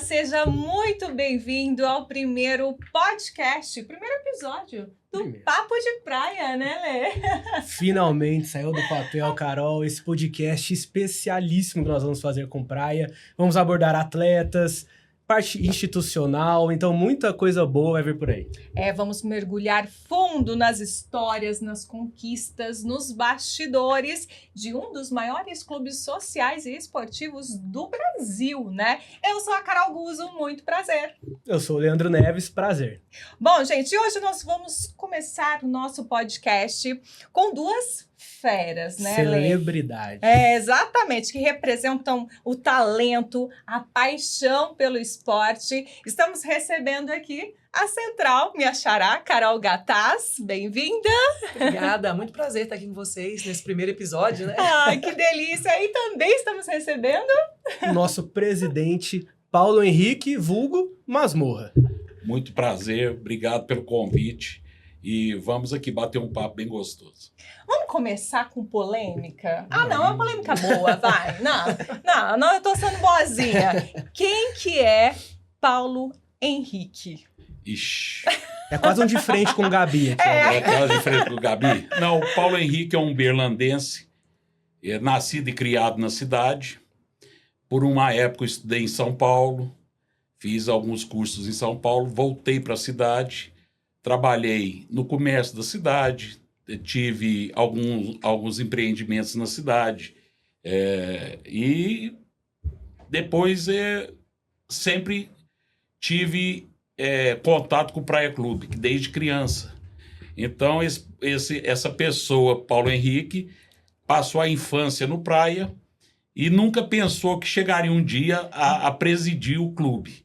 seja muito bem-vindo ao primeiro podcast, primeiro episódio do Papo de Praia, né, Lê? Finalmente saiu do papel, Carol, esse podcast especialíssimo que nós vamos fazer com praia. Vamos abordar atletas, parte institucional, então muita coisa boa vai vir por aí. Vamos mergulhar fundo nas histórias, nas conquistas, nos bastidores de um dos maiores clubes sociais e esportivos do Brasil, né? Eu sou a Carol Guzzo, muito prazer. Eu sou o Leandro Neves, prazer. Bom, gente, hoje nós vamos começar o nosso podcast com duas feras, né, Celebridade. Exatamente, que representam o talento, a paixão pelo esporte. Estamos recebendo aqui a Central, minha xará, Carol Gataz. Bem-vinda! Obrigada, muito prazer estar aqui com vocês nesse primeiro episódio, né? Ai, que delícia! E também estamos recebendo o nosso presidente, Paulo Henrique, vulgo Masmorra. Muito prazer, obrigado pelo convite. E vamos aqui bater um papo bem gostoso. Vamos começar com polêmica? Ah, não, é uma polêmica boa, vai. Não, eu tô sendo boazinha. Quem que é Paulo Henrique? Ixi. É quase um de frente com o Gabi. Aqui, É quase de frente com o Gabi. Não, o Paulo Henrique é um berlandense, nascido e criado na cidade. Por uma época eu estudei em São Paulo, fiz alguns cursos em São Paulo, voltei para a cidade. Trabalhei no comércio da cidade, tive alguns empreendimentos na cidade e depois sempre tive contato com o Praia Clube, desde criança. Então, essa pessoa, Paulo Henrique, passou a infância no Praia e nunca pensou que chegaria um dia a presidir o clube.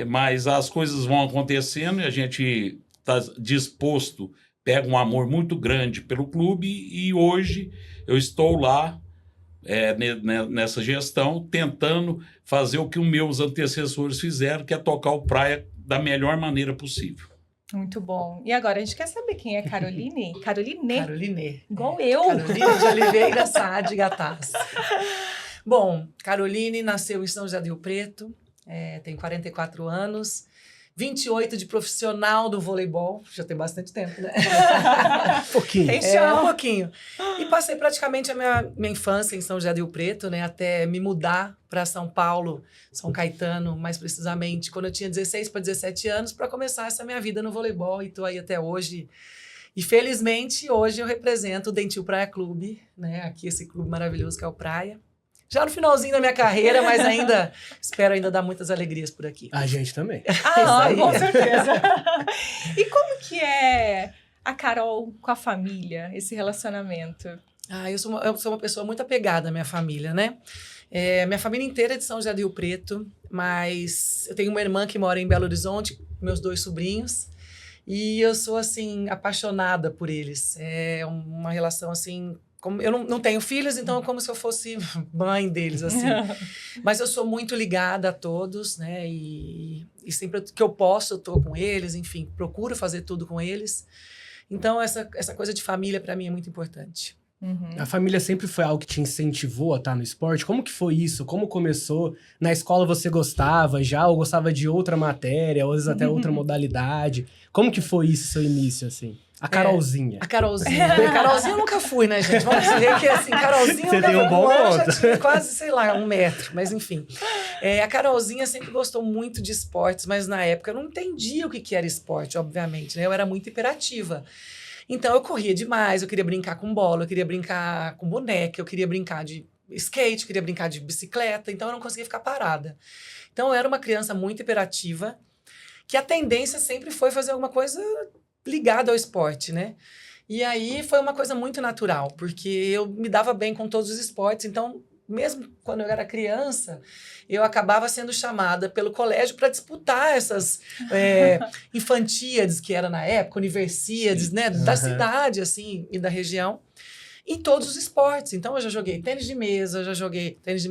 Mas as coisas vão acontecendo e a gente está disposto, pega um amor muito grande pelo clube e hoje eu estou lá nessa gestão tentando fazer o que os meus antecessores fizeram, que é tocar o Praia da melhor maneira possível. Muito bom. E agora a gente quer saber quem é Caroline? Caroline. Igual eu. Caroline de Oliveira Saad Gataz. Bom, Caroline nasceu em São José do Rio Preto, tem 44 anos. 28 de profissional do voleibol, já tem bastante tempo, né? Pouquinho. Um pouquinho. E passei praticamente a minha infância em São José do Rio Preto, né? Até me mudar para São Paulo, São Caetano, mais precisamente, quando eu tinha 16 para 17 anos, para começar essa minha vida no voleibol. E estou aí até hoje. E felizmente, hoje eu represento o Dentil Praia Clube, né? Aqui esse clube maravilhoso que é o Praia. Já no finalzinho da minha carreira, mas espero dar muitas alegrias por aqui. A gente também. Com certeza. E como que é a Carol com a família, esse relacionamento? Eu sou uma pessoa muito apegada à minha família, né? Minha família inteira é de São José do Rio Preto, mas eu tenho uma irmã que mora em Belo Horizonte, meus 2 sobrinhos, e eu sou, assim, apaixonada por eles. É uma relação, assim... Eu não tenho filhos, então é como se eu fosse mãe deles, assim. Mas eu sou muito ligada a todos, né? E sempre que eu posso, eu tô com eles, enfim, procuro fazer tudo com eles. Então, essa coisa de família, para mim, é muito importante. Uhum. A família sempre foi algo que te incentivou a estar no esporte? Como que foi isso? Como começou? Na escola você gostava já? Ou gostava de outra matéria? Ou às vezes até outra modalidade? Como que foi isso, seu início, assim? A Carolzinha. A Carolzinha. A Carolzinha eu nunca fui, né, gente? Vamos dizer que, assim, Carolzinha... Você tem um bom ponto. Já tinha quase, sei lá, 1 metro. Mas, enfim. A Carolzinha sempre gostou muito de esportes, mas na época eu não entendia o que era esporte, obviamente, né? Eu era muito hiperativa. Então, eu corria demais, eu queria brincar com bola, eu queria brincar com boneca, eu queria brincar de skate, eu queria brincar de bicicleta, então eu não conseguia ficar parada. Então, eu era uma criança muito hiperativa, que a tendência sempre foi fazer alguma coisa ligada ao esporte, né? E aí, foi uma coisa muito natural, porque eu me dava bem com todos os esportes, então... Mesmo quando eu era criança, eu acabava sendo chamada pelo colégio para disputar essas infantíades que era na época, universidades, né, da cidade, assim, e da região, em todos os esportes. Então, eu já joguei tênis de mesa, tênis de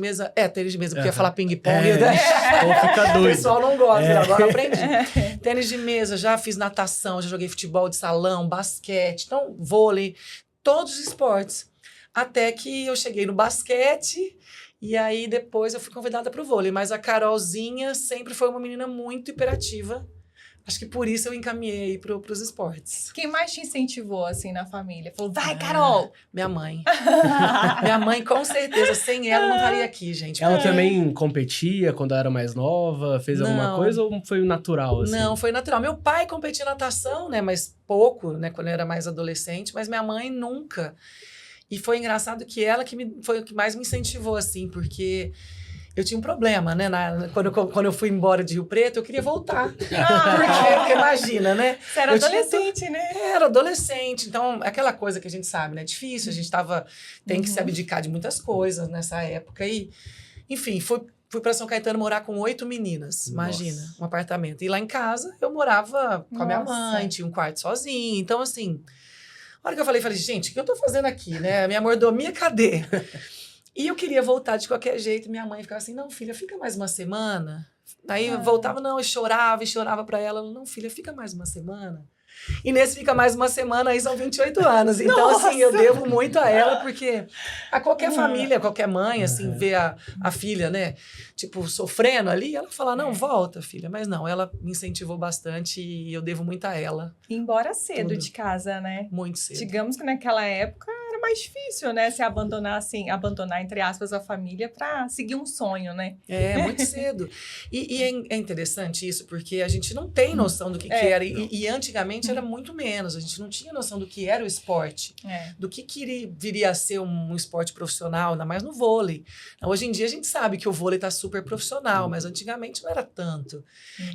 mesa, porque ia falar ping-pong. Fica doido. O pessoal não gosta, agora eu aprendi. Tênis de mesa, já fiz natação, já joguei futebol de salão, basquete, então, vôlei, todos os esportes. Até que eu cheguei no basquete E aí, depois, eu fui convidada para o vôlei. Mas a Carolzinha sempre foi uma menina muito hiperativa. Acho que por isso eu encaminhei para os esportes. Quem mais te incentivou, assim, na família? Falou, vai, Carol! Minha mãe. Minha mãe, com certeza. Sem ela, não estaria aqui, gente. Ela também competia quando era mais nova? Fez alguma Não. coisa ou foi natural, assim? Não, foi natural. Meu pai competia em natação, né? Mas pouco, né? Quando eu era mais adolescente. Mas minha mãe nunca. E foi engraçado que ela foi o que mais me incentivou, assim. Porque eu tinha um problema, né? Quando eu fui embora de Rio Preto, eu queria voltar. Porque imagina, né? Você era adolescente, né? Era adolescente. Então, aquela coisa que a gente sabe, né? É difícil. A gente tem que se abdicar de muitas coisas nessa época. E, enfim, fui para São Caetano morar com 8 meninas. Imagina, um apartamento. E lá em casa, eu morava com a minha mãe, tinha um quarto sozinha. Então, assim, a hora que eu falei, gente, o que eu tô fazendo aqui, né? A minha mordomia, cadê? E eu queria voltar de qualquer jeito. Minha mãe ficava assim, não, filha, fica mais uma semana. Aí eu voltava, não, eu chorava pra ela. Não, filha, fica mais uma semana. E nesse fica mais uma semana, aí são 28 anos. Então, assim, eu devo muito a ela, porque a qualquer família, qualquer mãe, assim, vê a filha, né, tipo, sofrendo ali, ela fala, não, volta, filha. Mas não, ela me incentivou bastante e eu devo muito a ela. Embora cedo Tudo. de casa, né? Muito cedo. Digamos que naquela época era mais difícil, né? Se abandonar, assim, entre aspas, a família pra seguir um sonho, né? É, muito cedo. E é interessante isso, porque a gente não tem noção do que era. E antigamente era muito menos. A gente não tinha noção do que era o esporte. Do que viria a ser um esporte profissional, ainda mais no vôlei. Hoje em dia a gente sabe que o vôlei está super profissional, mas antigamente não era tanto.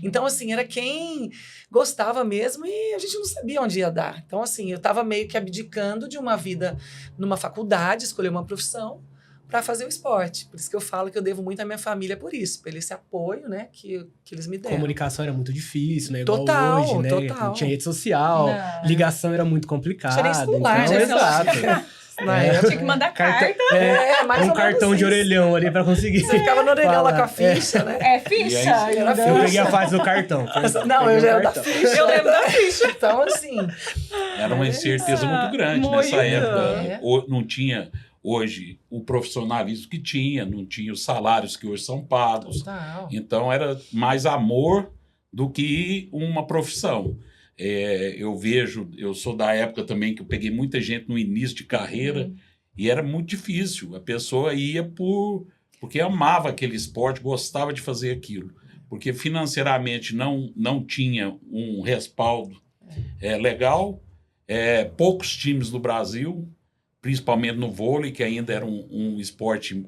Então, assim, era quem gostava mesmo e a gente não sabia onde ia dar. Então, assim, eu estava meio que abdicando de uma vida numa faculdade, escolher uma profissão, para fazer o esporte. Por isso que eu falo que eu devo muito à minha família por isso, pelo esse apoio, né, que eles me deram. Comunicação era muito difícil, né? Igual Total, hoje, né? total. Não tinha rede social, ligação era muito complicada. Tinha nem celular, então, né? exato. Na época. Tinha que mandar carta. Mais Um ou cartão menos de isso. orelhão ali pra conseguir. Você ficava no orelhão lá com a falar. ficha, né? É ficha? E aí, era ainda. Eu ficha. peguei a fase do cartão. Não, eu já era da cartão. ficha. Eu lembro da ficha. Então, assim... Era uma incerteza muito grande Muito. nessa época. É. Não tinha hoje o profissionalismo que tinha, não tinha os salários que hoje são pagos. Total. Então era mais amor do que uma profissão. Eu sou da época também que eu peguei muita gente no início de carreira e era muito difícil. A pessoa ia porque amava aquele esporte, gostava de fazer aquilo. Porque financeiramente não tinha um respaldo legal. Poucos times no Brasil, principalmente no vôlei, que ainda era um esporte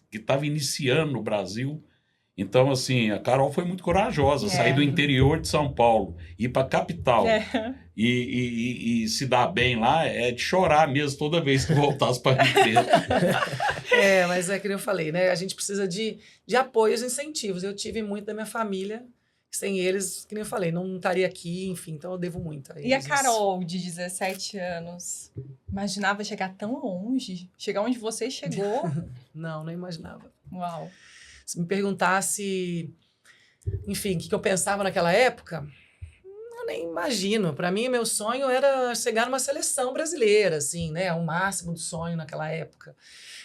que estava iniciando no Brasil. Então, assim, a Carol foi muito corajosa, sair do interior de São Paulo, ir para a capital e se dar bem lá, é de chorar mesmo toda vez que voltasse para Rio Preto. Mas é que eu falei, né? A gente precisa de apoios e incentivos. Eu tive muito da minha família. Sem eles, que nem eu falei, não estaria aqui, enfim, então eu devo muito a eles. E a Carol, de 17 anos, imaginava chegar tão longe? Chegar onde você chegou? Não imaginava. Uau. Se me perguntasse, enfim, o que eu pensava naquela época, eu nem imagino. Para mim, meu sonho era chegar numa seleção brasileira, assim, né? O máximo do sonho naquela época.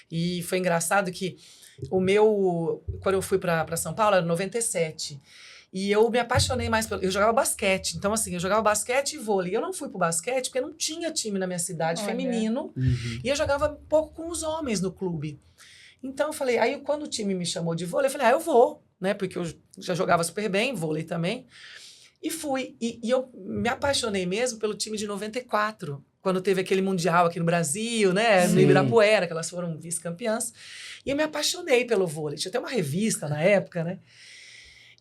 E foi engraçado que quando eu fui para São Paulo, era 97. E eu me apaixonei mais eu jogava basquete. Então, assim, eu jogava basquete e vôlei. Eu não fui pro basquete porque não tinha time na minha cidade feminino. E eu jogava um pouco com os homens no clube. Então, eu falei... Aí, quando o time me chamou de vôlei, eu falei, eu vou, né? Porque eu já jogava super bem, vôlei também. E fui. E eu me apaixonei mesmo pelo time de 94. Quando teve aquele mundial aqui no Brasil, né? No Ibirapuera, que elas foram vice-campeãs. E eu me apaixonei pelo vôlei. Tinha até uma revista na época, né?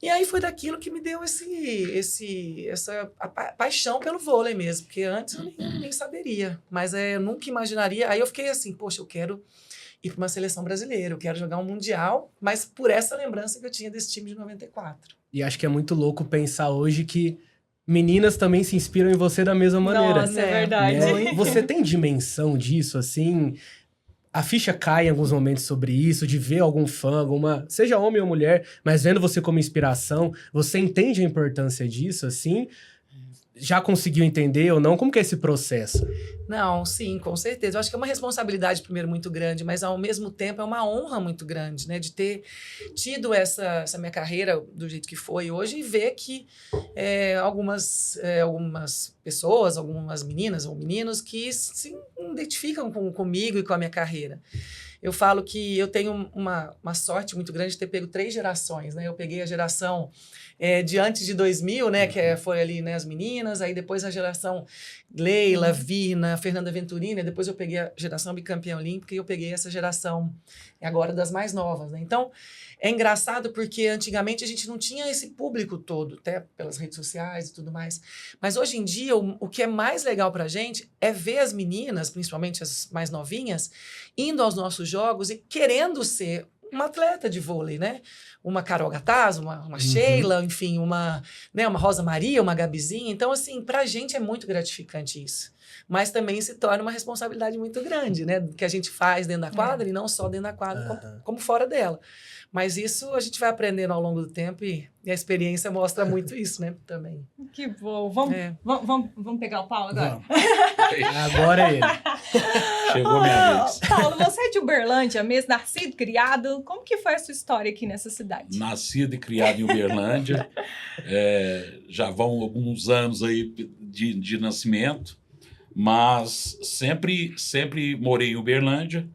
E aí foi daquilo que me deu essa paixão pelo vôlei mesmo, porque antes eu nem saberia, mas eu nunca imaginaria. Aí eu fiquei assim, poxa, eu quero ir para uma seleção brasileira, eu quero jogar um mundial, mas por essa lembrança que eu tinha desse time de 94. E acho que é muito louco pensar hoje que meninas também se inspiram em você da mesma maneira. Nossa, é verdade. Né? Você tem dimensão disso, assim? A ficha cai em alguns momentos sobre isso, de ver algum fã, seja homem ou mulher, mas vendo você como inspiração, você entende a importância disso, assim? já conseguiu entender ou não? Como que é esse processo? Não, sim, com certeza. Eu acho que é uma responsabilidade, primeiro, muito grande, mas ao mesmo tempo é uma honra muito grande, né? De ter tido essa minha carreira do jeito que foi hoje e ver que algumas pessoas, algumas meninas ou meninos que se identificam comigo e com a minha carreira. Eu falo que eu tenho uma sorte muito grande de ter pego 3 gerações, né? Eu peguei a geração de antes de 2000, né? Que foi ali, né, as meninas, aí depois a geração Leila, Vina, Fernanda Venturini, depois eu peguei a geração bicampeã olímpica e eu peguei essa geração agora das mais novas, né? Então, é engraçado porque antigamente a gente não tinha esse público todo, até pelas redes sociais e tudo mais. Mas hoje em dia, o que é mais legal pra gente é ver as meninas, principalmente as mais novinhas, indo aos nossos jogos e querendo ser uma atleta de vôlei, né? Uma Carol Gataz, uma Sheila, enfim, uma Rosa Maria, uma Gabizinha. Então, assim, pra gente é muito gratificante isso. Mas também se torna uma responsabilidade muito grande, né? Que a gente faz dentro da quadra e não só dentro da quadra, como fora dela. Mas isso a gente vai aprendendo ao longo do tempo e a experiência mostra muito isso, né? Também. Que bom. Vamos pegar o Paulo agora? Agora é ele. Chegou minha vez. Paulo, você é de Uberlândia mesmo, nascido, criado. Como que foi a sua história aqui nessa cidade? Nascido e criado em Uberlândia. Já vão alguns anos aí de nascimento, mas sempre morei em Uberlândia.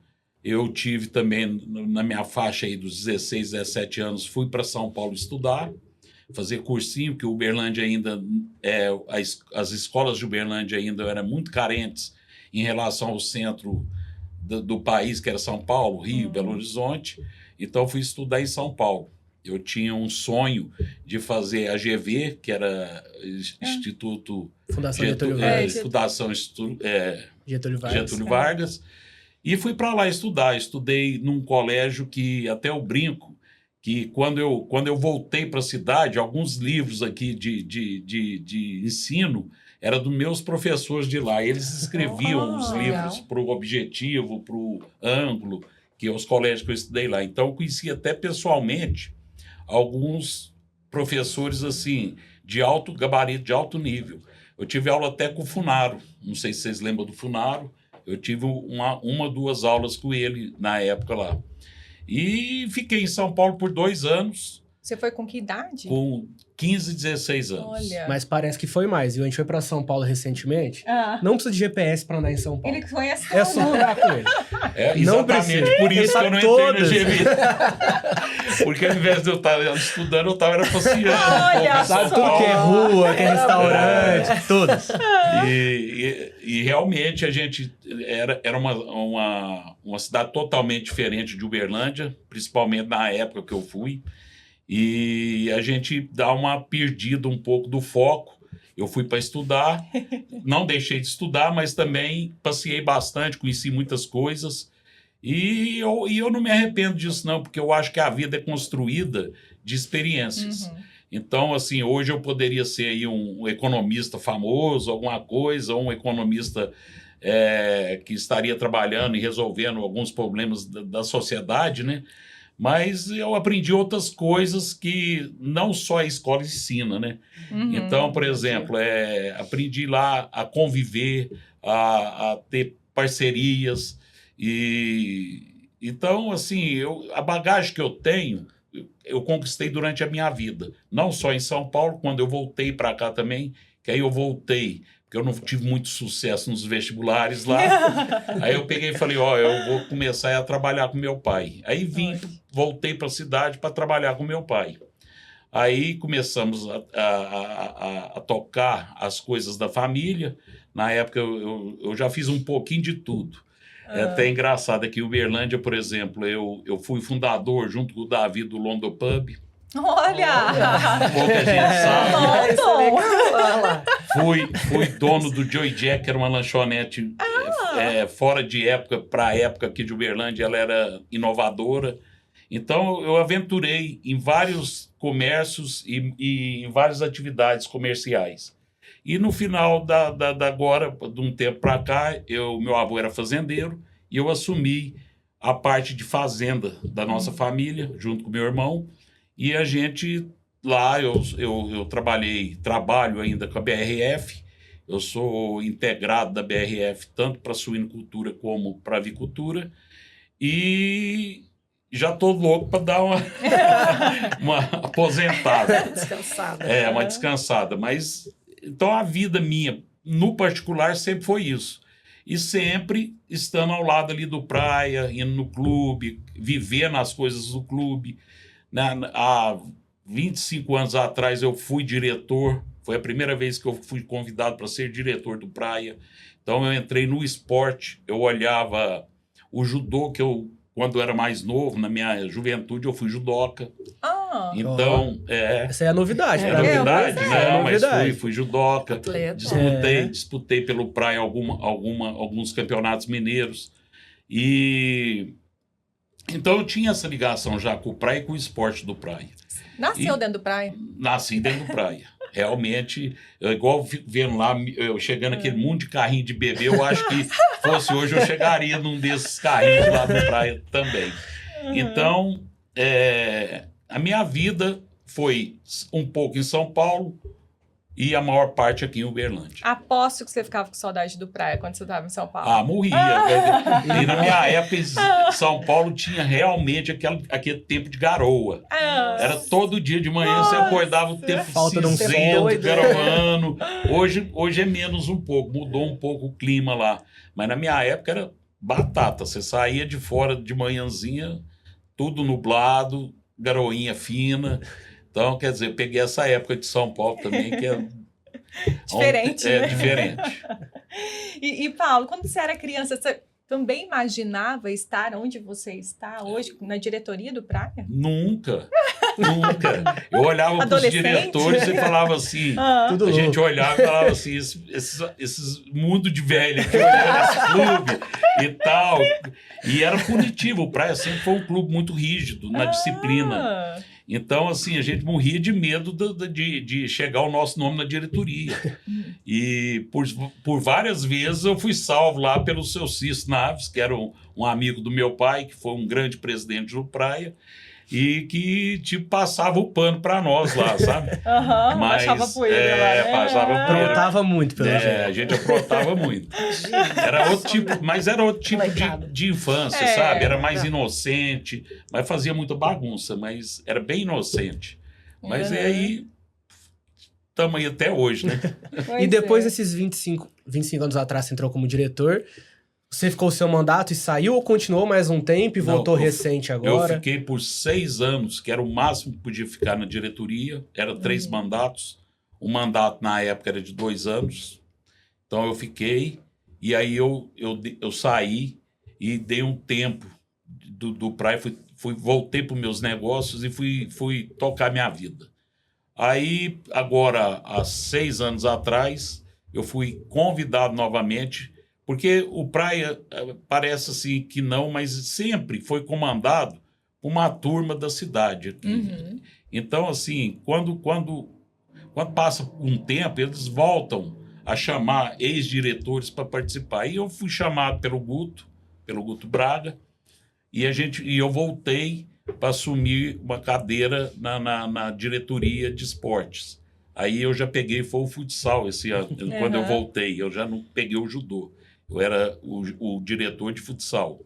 Eu tive também, na minha faixa aí dos 16, 17 anos, fui para São Paulo estudar, fazer cursinho, que Uberlândia ainda, as escolas de Uberlândia ainda eram muito carentes em relação ao centro do país, que era São Paulo, Rio, Belo Horizonte. Então, fui estudar em São Paulo. Eu tinha um sonho de fazer a GV, que era Instituto Fundação Getúlio Vargas. Getúlio Vargas. E fui para lá estudar. Estudei num colégio que, até eu brinco, que quando eu voltei para a cidade, alguns livros aqui de ensino eram dos meus professores de lá. Eles escreviam os livros para o Objetivo, para o Ângulo, que é os colégios que eu estudei lá. Então, eu conheci até pessoalmente alguns professores assim de alto gabarito, de alto nível. Eu tive aula até com o Funaro. Não sei se vocês lembram do Funaro. Eu tive uma 2 aulas com ele na época lá. E fiquei em São Paulo por 2 anos. Você foi com que idade? Com 15, 16 anos. Olha. Mas parece que foi mais, viu? A gente foi pra São Paulo recentemente. Não precisa de GPS pra andar em São Paulo. Ele conhece todo É só andar com ele. Exatamente, por isso que eu não entrei no GV. Porque ao invés de eu estar estudando, eu estava passeando. Olha Sabe tudo que é rua, que é restaurante, todas. E realmente a gente era uma cidade totalmente diferente de Uberlândia, principalmente na época que eu fui. E a gente dá uma perdida um pouco do foco. Eu fui para estudar, não deixei de estudar, mas também passeei bastante, conheci muitas coisas. E eu não me arrependo disso, não, porque eu acho que a vida é construída de experiências. Então, assim, hoje eu poderia ser aí um economista famoso, alguma coisa, ou um economista que estaria trabalhando e resolvendo alguns problemas da sociedade, né? Mas eu aprendi outras coisas que não só a escola ensina, né? Então, por exemplo, aprendi lá a conviver, a ter parcerias. Então, assim, a bagagem que eu tenho, eu conquistei durante a minha vida. Não só em São Paulo, quando eu voltei para cá também, que aí eu voltei, porque eu não tive muito sucesso nos vestibulares lá. Aí eu peguei e falei, eu vou começar a trabalhar com meu pai. Aí voltei para a cidade para trabalhar com meu pai. Aí começamos a tocar as coisas da família. Na época eu já fiz um pouquinho de tudo. É até engraçado aqui em Uberlândia, por exemplo, eu fui fundador junto com o Davi do London Pub. Olha! Pouca gente sabe. Bom. Fui dono do Joy Jack, que era uma lanchonete fora de época, para a época aqui de Uberlândia, ela era inovadora. Então, eu aventurei em vários comércios e em várias atividades comerciais. E no final agora, de um tempo para cá, meu avô era fazendeiro e eu assumi a parte de fazenda da nossa família, junto com meu irmão, e a gente lá eu trabalho ainda com a BRF. Eu sou integrado da BRF tanto para suinocultura como para avicultura. E já estou louco para dar uma aposentada. Descansada. Uma descansada. Mas, então, a vida minha, no particular, sempre foi isso. E sempre estando ao lado ali do praia, indo no clube, vivendo as coisas do clube. Há 25 anos atrás eu fui diretor. Foi a primeira vez que eu fui convidado para ser diretor do praia. Então, eu entrei no esporte, eu olhava o judô, que eu, quando eu era mais novo, na minha juventude, eu fui judoca. Então, essa é a novidade. É novidade, né? Mas novidade. fui judoca. Atleta. Disputei pelo praia alguns campeonatos mineiros. E então eu tinha essa ligação já com o praia e com o esporte do praia. Nasceu dentro do praia? Nasci dentro do praia. Realmente, igual vendo lá, eu chegando naquele mundo de carrinho de bebê, eu acho que fosse hoje eu chegaria num desses carrinhos lá do praia também. Então, a minha vida foi um pouco em São Paulo e a maior parte aqui em Uberlândia. Aposto que você ficava com saudade do praia quando você estava em São Paulo. Morria. E na minha época, São Paulo tinha realmente aquele tempo de garoa. Era todo dia de manhã, você acordava o tempo Falta de um cinzento, garoando. Hoje é menos um pouco, mudou um pouco o clima lá. Mas na minha época era batata. Você saía de fora de manhãzinha, tudo nublado, garoinha fina. Então, quer dizer, eu peguei essa época de São Paulo também, que é diferente. É diferente. E Paulo, quando você era criança, você também imaginava estar onde você está hoje, na diretoria do praia? Nunca. Eu olhava para os diretores e falava assim, Tudo a gente louco. olhava e falava assim, esses mundo de velho que olhava esse clube e tal. E era punitivo, o praia sempre foi um clube muito rígido na disciplina. Então, assim, a gente morria de medo de chegar o nosso nome na diretoria. E por várias vezes eu fui salvo lá pelo seu Cis Naves, que era um amigo do meu pai, que foi um grande presidente do praia, e que, tipo, passava o pano para nós lá, sabe? Mas, passava poeira lá, né? Passava poeira. Aprontava muito, pelo jeito. A gente aprontava muito. Era outro tipo, mas era outro tipo de infância, sabe? Era mais inocente, mas fazia muita bagunça, mas era bem inocente. Mas aí, estamos aí até hoje, né? E depois desses 25 anos atrás, você entrou como diretor. Você ficou o seu mandato e saiu ou continuou mais um tempo e voltou recente agora? Eu fiquei por 6 anos, que era o máximo que podia ficar na diretoria. Era 3 mandatos. O mandato, na época, era de 2 anos. Então, eu fiquei. E aí, eu saí e dei um tempo do praia. Voltei para os meus negócios e fui tocar minha vida. Aí, agora, há 6 anos atrás, eu fui convidado novamente. Porque o praia parece assim que não, mas sempre foi comandado por uma turma da cidade. Então, assim, quando passa um tempo, eles voltam a chamar ex-diretores para participar. E eu fui chamado pelo Guto Braga, e eu voltei para assumir uma cadeira na diretoria de esportes. Aí eu já peguei, foi o futsal esse ano, quando eu voltei, eu já não peguei o judô. Eu era o diretor de futsal,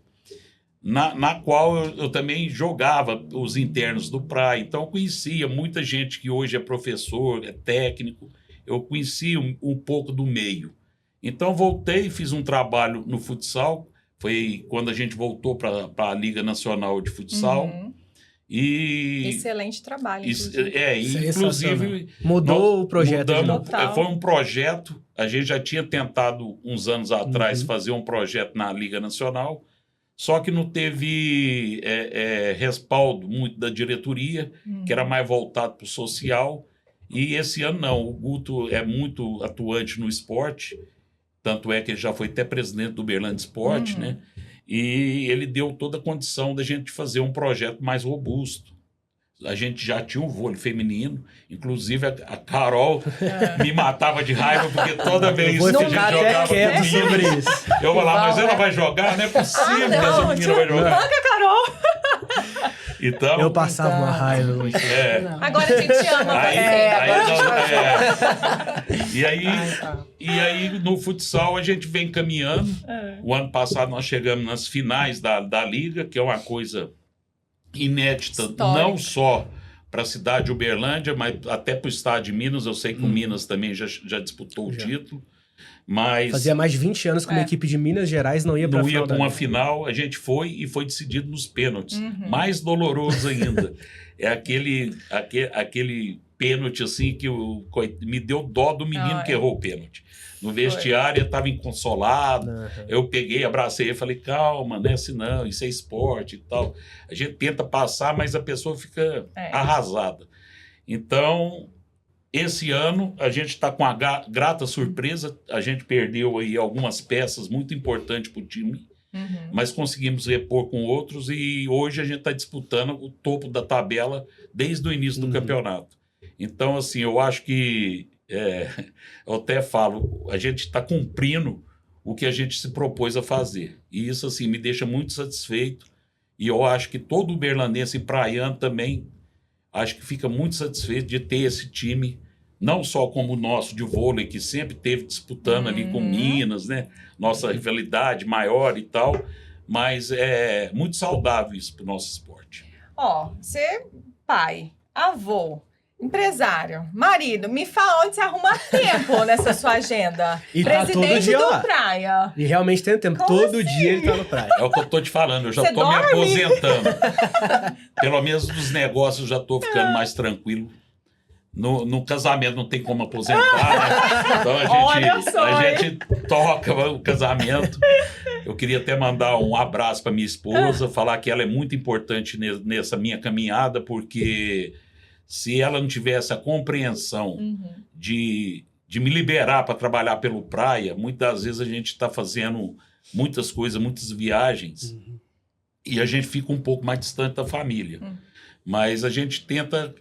na qual eu também jogava os internos do praia. Então, eu conhecia muita gente que hoje é professor, é técnico. Eu conhecia um pouco do meio. Então, voltei, fiz um trabalho no futsal. Foi quando a gente voltou para a Liga Nacional de Futsal. Excelente trabalho. Inclusive... Mudou o projeto. Foi um projeto. A gente já tinha tentado, uns anos atrás, fazer um projeto na Liga Nacional, só que não teve respaldo muito da diretoria, que era mais voltado para o social. E esse ano não. O Guto é muito atuante no esporte, tanto é que ele já foi até presidente do Uberlândia Esporte, né? E ele deu toda a condição da gente fazer um projeto mais robusto. A gente já tinha um vôlei feminino, inclusive a Carol me matava de raiva, porque toda vez que a gente jogava quieto sobre isso. Eu falava, mas ela vai jogar? Não é possível que essa menina vai jogar. Carol! Então, Eu passava uma raiva. Não. Agora a gente ama Aí- você. E aí, no futsal, a gente vem caminhando. O ano passado, nós chegamos nas finais da Liga, que é uma coisa inédita, Histórica. não só para a cidade de Uberlândia, mas até para o estado de Minas. Eu sei que o Minas também já disputou o título. Mas Fazia mais de 20 anos que uma equipe de Minas Gerais não ia pra não ia final para da uma Liga. final, a gente foi e foi decidido nos pênaltis. Uhum. Mais doloroso ainda. É aquele pênalti assim que me deu dó do menino que errou o pênalti. No vestiário, eu estava inconsolado. Uhum. Eu peguei, abracei e falei, calma, não é assim não, isso é esporte e tal. A gente tenta passar, mas a pessoa fica arrasada. Então, esse ano, a gente está com a grata surpresa, a gente perdeu aí algumas peças muito importantes para o time, mas conseguimos repor com outros e hoje a gente está disputando o topo da tabela desde o início do campeonato. Então, assim, eu acho que, eu até falo, a gente está cumprindo o que a gente se propôs a fazer. E isso, assim, me deixa muito satisfeito. E eu acho que todo uberlandense e praiano também, acho que fica muito satisfeito de ter esse time, não só como o nosso de vôlei, que sempre esteve disputando ali com Minas, né? Nossa rivalidade maior e tal, mas é muito saudável isso para o nosso esporte. Ó, você, pai, avô, empresário, marido, me fala onde você arruma tempo nessa sua agenda. E tá todo Presidente dia do lá. Praia. E realmente tem tempo. Como Todo dia ele tá no praia. É o que eu tô te falando, eu já Você tô me dorme? aposentando. Pelo menos nos negócios eu já tô ficando mais tranquilo. No casamento não tem como aposentar, né? Então Olha só, a gente toca o casamento. Eu queria até mandar um abraço para minha esposa, falar que ela é muito importante nessa minha caminhada, porque se ela não tivesse a compreensão de me liberar para trabalhar pelo praia, muitas vezes a gente está fazendo muitas coisas, muitas viagens, e a gente fica um pouco mais distante da família. Mas a gente tenta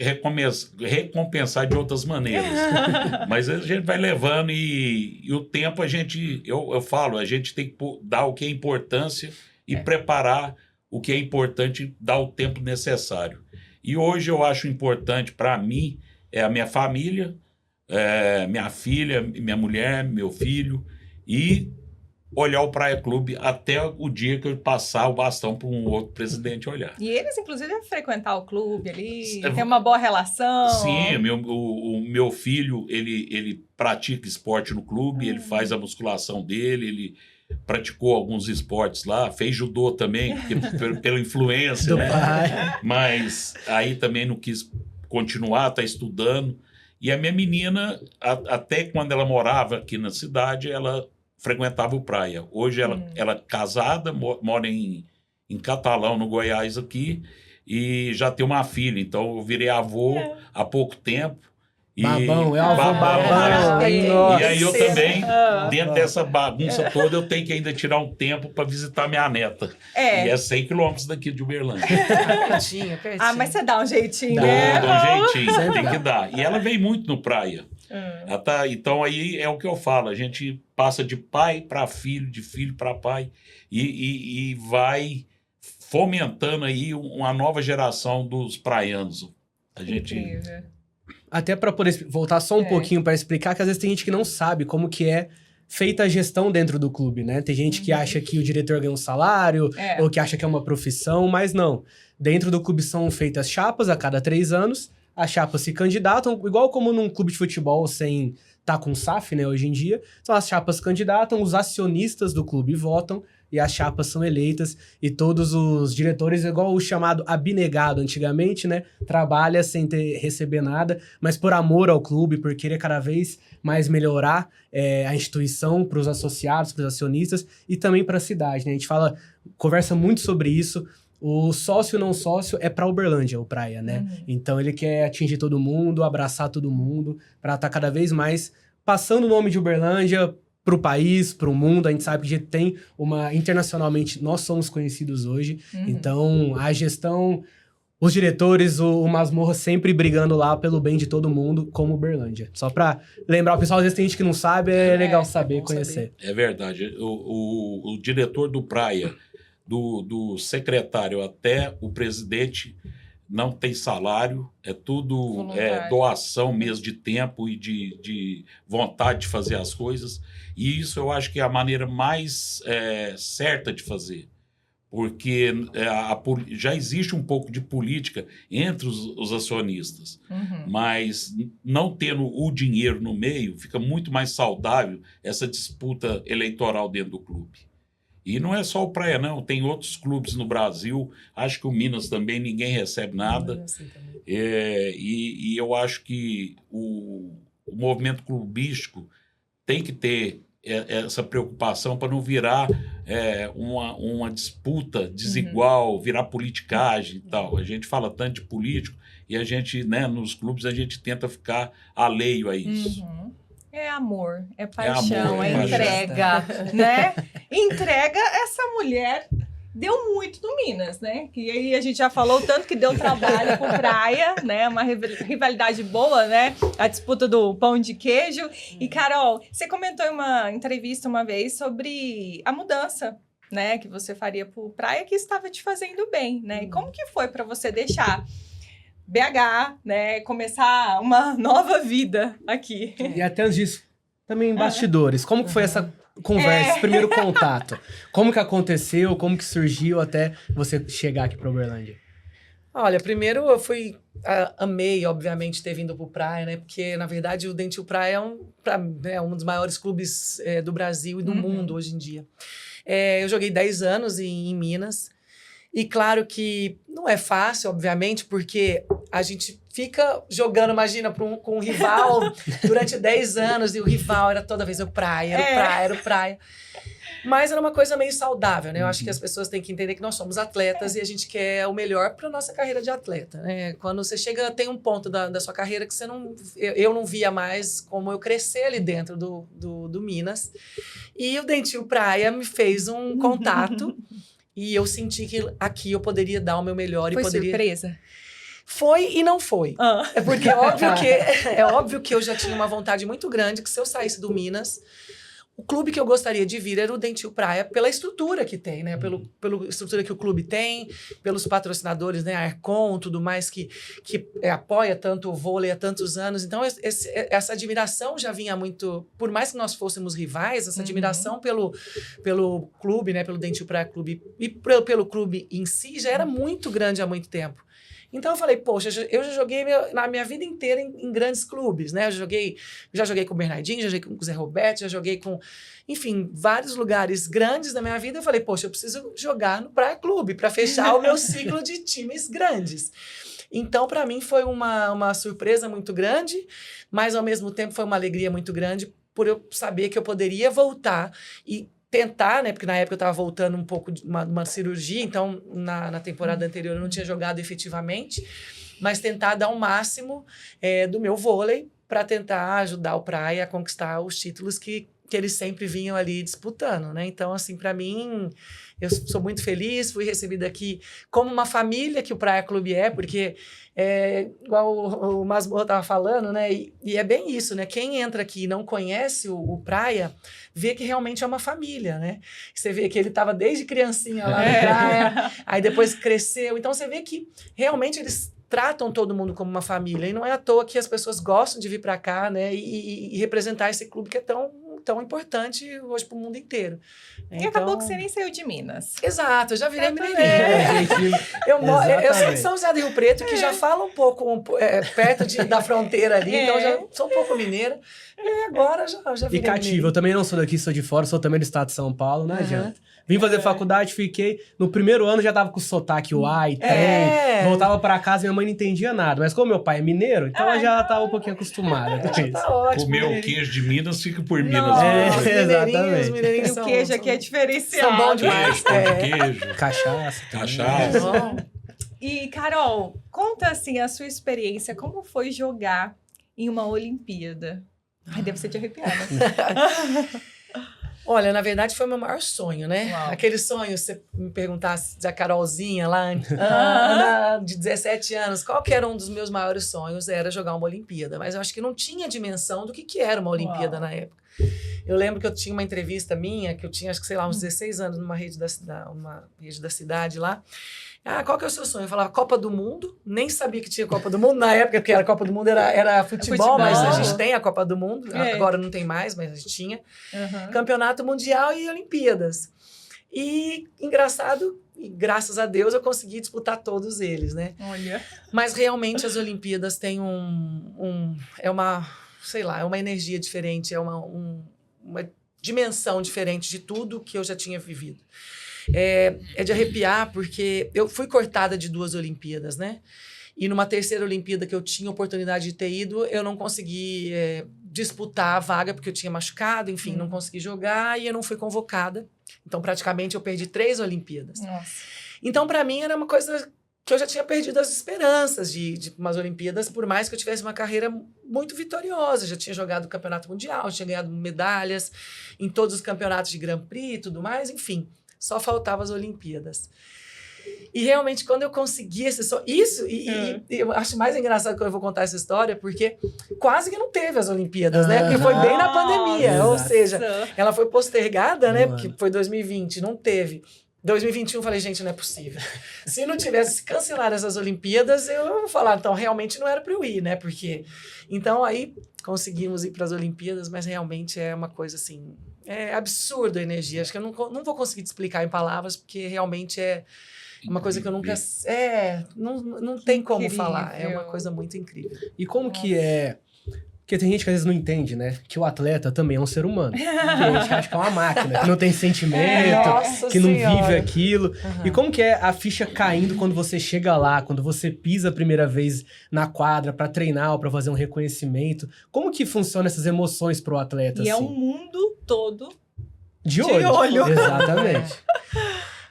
recompensar de outras maneiras. Mas a gente vai levando e o tempo eu falo, a gente tem que dar o que é importância e preparar o que é importante, dar o tempo necessário. E hoje eu acho importante para mim a minha família, minha filha, minha mulher, meu filho, e olhar o Praia Clube até o dia que eu passar o bastão para um outro presidente olhar. E eles, inclusive, devem frequentar o clube ali, tem uma boa relação. Sim, o meu filho, ele pratica esporte no clube, ele faz a musculação dele, ele praticou alguns esportes lá, fez judô também, pela influência, Do né? pai. Mas aí também não quis continuar, está estudando. E a minha menina, até quando ela morava aqui na cidade, ela frequentava o praia. Hoje ela é casada, mora em Catalão, no Goiás aqui, e já tem uma filha. Então eu virei avô há pouco tempo. E Babão, é avô babão. Nossa. E aí eu também, dentro dessa bagunça toda, eu tenho que ainda tirar um tempo para visitar minha neta. E é 100 quilômetros daqui de Uberlândia. Pertinho, pertinho. Ah, mas você dá um jeitinho, Dá. né? Dá um jeitinho, Sempre tem dá. que dar. E ela vem muito no praia. Então aí é o que eu falo, a gente passa de pai para filho, de filho para pai e vai fomentando aí uma nova geração dos praianos. A gente Incrível. Até para poder voltar só um pouquinho para explicar que às vezes tem gente que não sabe como que é feita a gestão dentro do clube, né? Tem gente que acha que o diretor ganha um salário ou que acha que é uma profissão, mas não. Dentro do clube são feitas chapas a cada 3 anos, as chapas se candidatam, igual como num clube de futebol sem tá com SAF, né, hoje em dia. Então as chapas candidatam, os acionistas do clube votam e as chapas são eleitas e todos os diretores, igual o chamado abnegado antigamente, né, trabalha sem receber nada, mas por amor ao clube, por querer cada vez mais melhorar a instituição para os associados, para os acionistas e também para a cidade, né? A gente conversa muito sobre isso. O sócio não sócio é para Uberlândia, o Praia, né? Então ele quer atingir todo mundo, abraçar todo mundo, para estar cada vez mais passando o nome de Uberlândia para o país, para o mundo. A gente sabe que a gente tem internacionalmente, nós somos conhecidos hoje. Então a gestão, os diretores, o Masmorra sempre brigando lá pelo bem de todo mundo, como Uberlândia. Só para lembrar o pessoal, às vezes tem gente que não sabe, é legal saber, conhecer. É verdade. O diretor do Praia do secretário até o presidente, não tem salário, é tudo Voluntário. doação mesmo de tempo e de vontade de fazer as coisas. E isso eu acho que é a maneira mais certa de fazer. Porque já existe um pouco de política entre os acionistas, Uhum. mas não tendo o dinheiro no meio, fica muito mais saudável essa disputa eleitoral dentro do clube. E não é só o Praia, não. Tem outros clubes no Brasil. Acho que o Minas também ninguém recebe nada. Assim também. E eu acho que o movimento clubístico tem que ter essa preocupação para não virar uma disputa desigual, virar politicagem e tal. A gente fala tanto de político e a gente, né, nos clubes, a gente tenta ficar alheio a isso. Uhum. É amor, é paixão, amor, é é paixão. entrega, né? Entrega, essa mulher deu muito no Minas, né? Que aí a gente já falou tanto que deu trabalho pro Praia, né? Uma rivalidade boa, né? A disputa do pão de queijo. E, Carol, você comentou em uma entrevista uma vez sobre a mudança, né? Que você faria pro Praia, que estava te fazendo bem, né? E como que foi para você deixar BH, né? Começar uma nova vida aqui? E até antes disso, também em bastidores. Como que foi essa conversa, esse primeiro contato? Como que aconteceu? Como que surgiu até você chegar aqui para Uberlândia? Olha, primeiro eu amei, obviamente, ter vindo pro Praia, né? Porque, na verdade, o Dentil Praia é um dos maiores clubes do Brasil e do mundo hoje em dia. Eu joguei 10 anos em Minas. E claro que não é fácil, obviamente, porque a gente fica jogando, imagina, com um rival durante 10 anos, e o rival era toda vez o Praia, era o Praia. Mas era uma coisa meio saudável, né? Eu acho que as pessoas têm que entender que nós somos atletas e a gente quer o melhor para nossa carreira de atleta, né? Quando você chega, tem um ponto da sua carreira que você eu não via mais como eu crescer ali dentro do Minas. E o Dentil Praia me fez um contato. E eu senti que aqui eu poderia dar o meu melhor. Foi surpresa? Foi e não foi. É porque é óbvio que eu já tinha uma vontade muito grande que se eu saísse do Minas, o clube que eu gostaria de vir era o Dentil Praia, pela estrutura que tem, né? Pela estrutura que o clube tem, pelos patrocinadores, né? A Arcon, tudo mais que apoia tanto o vôlei há tantos anos. Então, essa admiração já vinha muito... Por mais que nós fôssemos rivais, essa admiração pelo clube, né? Pelo Dentil Praia Clube e pelo clube em si já era muito grande há muito tempo. Então eu falei, poxa, eu já joguei na minha vida inteira em grandes clubes, né? Eu já joguei com o Bernardinho, já joguei com o Zé Roberto, já joguei com, enfim, vários lugares grandes da minha vida. Eu falei, poxa, eu preciso jogar no Praia Clube para fechar o meu ciclo de times grandes. Então, para mim, foi uma surpresa muito grande, mas ao mesmo tempo foi uma alegria muito grande por eu saber que eu poderia voltar e tentar, né? Porque na época eu estava voltando um pouco de uma cirurgia, então na temporada anterior eu não tinha jogado efetivamente, mas tentar dar o máximo do meu vôlei para tentar ajudar o Praia a conquistar os títulos que eles sempre vinham ali disputando, né? Então, assim, para mim, eu sou muito feliz, fui recebida aqui como uma família que o Praia Clube porque igual o Masmorra estava falando, né? E é bem isso, né? Quem entra aqui e não conhece o Praia, vê que realmente é uma família, né? Você vê que ele estava desde criancinha lá na praia, aí depois cresceu. Então, você vê que realmente eles tratam todo mundo como uma família. E não é à toa que as pessoas gostam de vir para cá, né? E representar esse clube que é tão importante hoje para o mundo inteiro. E acabou que você nem saiu de Minas. Exato, eu já virei mineirinha. Eu sou de São José do Rio Preto, que já fala um pouco perto da fronteira ali, então já sou um pouco mineira. E agora já virei E cativo, eu também não sou daqui, sou de fora, sou também do estado de São Paulo, não adianta. Vim fazer faculdade, fiquei... No primeiro ano já tava com sotaque uai, trem. Voltava pra casa, minha mãe não entendia nada. Mas como meu pai é mineiro, então eu já tava um pouquinho acostumada com isso. Tá ótimo. Comer o queijo de Minas, fica por Minas. Nossa, exatamente. os mineirinhos E o queijo aqui é diferenciado. São bons demais. Queijo, pão de queijo, Cachaça. cachaça. E, Carol, conta assim a sua experiência. Como foi jogar em uma Olimpíada? Ai, deve ser de arrepiar, né? Olha, na verdade foi o meu maior sonho, né? Uau. Aquele sonho, se você me perguntasse da Carolzinha lá, de 17 anos, qual que era um dos meus maiores sonhos? Era jogar uma Olimpíada. Mas eu acho que não tinha dimensão do que era uma Olimpíada na época. Eu lembro que eu tinha uma entrevista minha, que eu tinha, acho que, sei lá, uns 16 anos, numa rede uma rede da cidade lá. Qual que é o seu sonho? Eu falava Copa do Mundo, nem sabia que tinha Copa do Mundo na época, porque a Copa do Mundo era futebol, mas a gente tem a Copa do Mundo, agora não tem mais, mas a gente tinha. Campeonato Mundial e Olimpíadas. E, engraçado, e graças a Deus eu consegui disputar todos eles, né? Olha. Mas realmente as Olimpíadas têm é uma, sei lá, é uma energia diferente, é uma dimensão diferente de tudo que eu já tinha vivido. É de arrepiar, porque eu fui cortada de 2 Olimpíadas, né? E numa terceira Olimpíada que eu tinha oportunidade de ter ido, eu não consegui disputar a vaga, porque eu tinha machucado, enfim, não consegui jogar e eu não fui convocada. Então, praticamente, eu perdi 3 Olimpíadas. Nossa. Então, para mim, era uma coisa que eu já tinha perdido as esperanças de umas Olimpíadas, por mais que eu tivesse uma carreira muito vitoriosa. Já tinha jogado o Campeonato Mundial, tinha ganhado medalhas em todos os campeonatos de Grand Prix e tudo mais, enfim. Só faltava as Olimpíadas. E realmente, quando eu consegui e eu acho mais engraçado que eu vou contar essa história, porque quase que não teve as Olimpíadas, né? Porque foi bem na pandemia, ou seja, ela foi postergada, né? Porque foi 2020, não teve. 2021, eu falei, gente, não é possível. Se não tivesse cancelado essas Olimpíadas, eu vou falar, então, realmente não era para eu ir, né? Porque... Então, aí, conseguimos ir para as Olimpíadas, mas realmente é uma coisa, assim... É absurdo a energia. Acho que eu não vou conseguir te explicar em palavras, porque realmente é uma coisa que eu nunca... Não tem como falar. É uma coisa muito incrível. E como que é... Porque tem gente que às vezes não entende, né? Que o atleta também é um ser humano. Tem gente que acha que é uma máquina, que não tem sentimento, que não vive aquilo. E como que é a ficha caindo quando você chega lá, quando você pisa a primeira vez na quadra para treinar ou para fazer um reconhecimento? Como que funcionam essas emoções pro atleta? E assim? é um mundo todo de olho. Exatamente.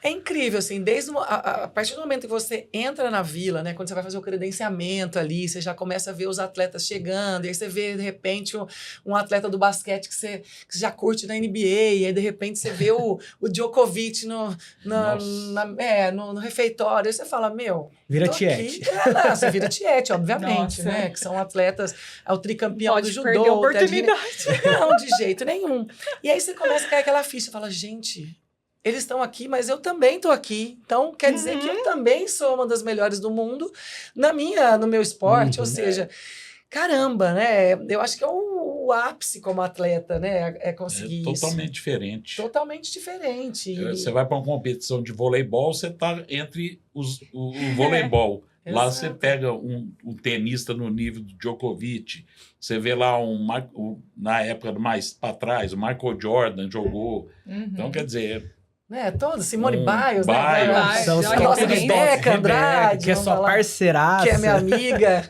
É incrível, assim, a partir do momento que você entra na vila, né, quando você vai fazer o credenciamento ali, você já começa a ver os atletas chegando, e aí você vê, de repente, um atleta do basquete que você já curte na NBA, e aí, de repente, você vê o Djokovic no refeitório, aí você fala, meu... Vira tiete. Você vira tiete, obviamente, né, que são atletas, o tricampeão do judô. Perder a oportunidade. Não, de jeito nenhum. E aí você começa a cair aquela ficha, fala, gente... Eles estão aqui, mas eu também estou aqui. Então, quer dizer que eu também sou uma das melhores do mundo no meu esporte. Ou seja, caramba, né? Eu acho que é o ápice como atleta, né? É conseguir isso. Totalmente diferente. Totalmente diferente. Você vai para uma competição de voleibol, você está entre o voleibol. Lá você pega um tenista no nível do Djokovic, você vê lá na época mais para trás, o Michael Jordan jogou. Então, quer dizer... Todos, Simone Biles, São os a nossa Rebeca Andrade, que é sua parceiraça. Que é minha amiga,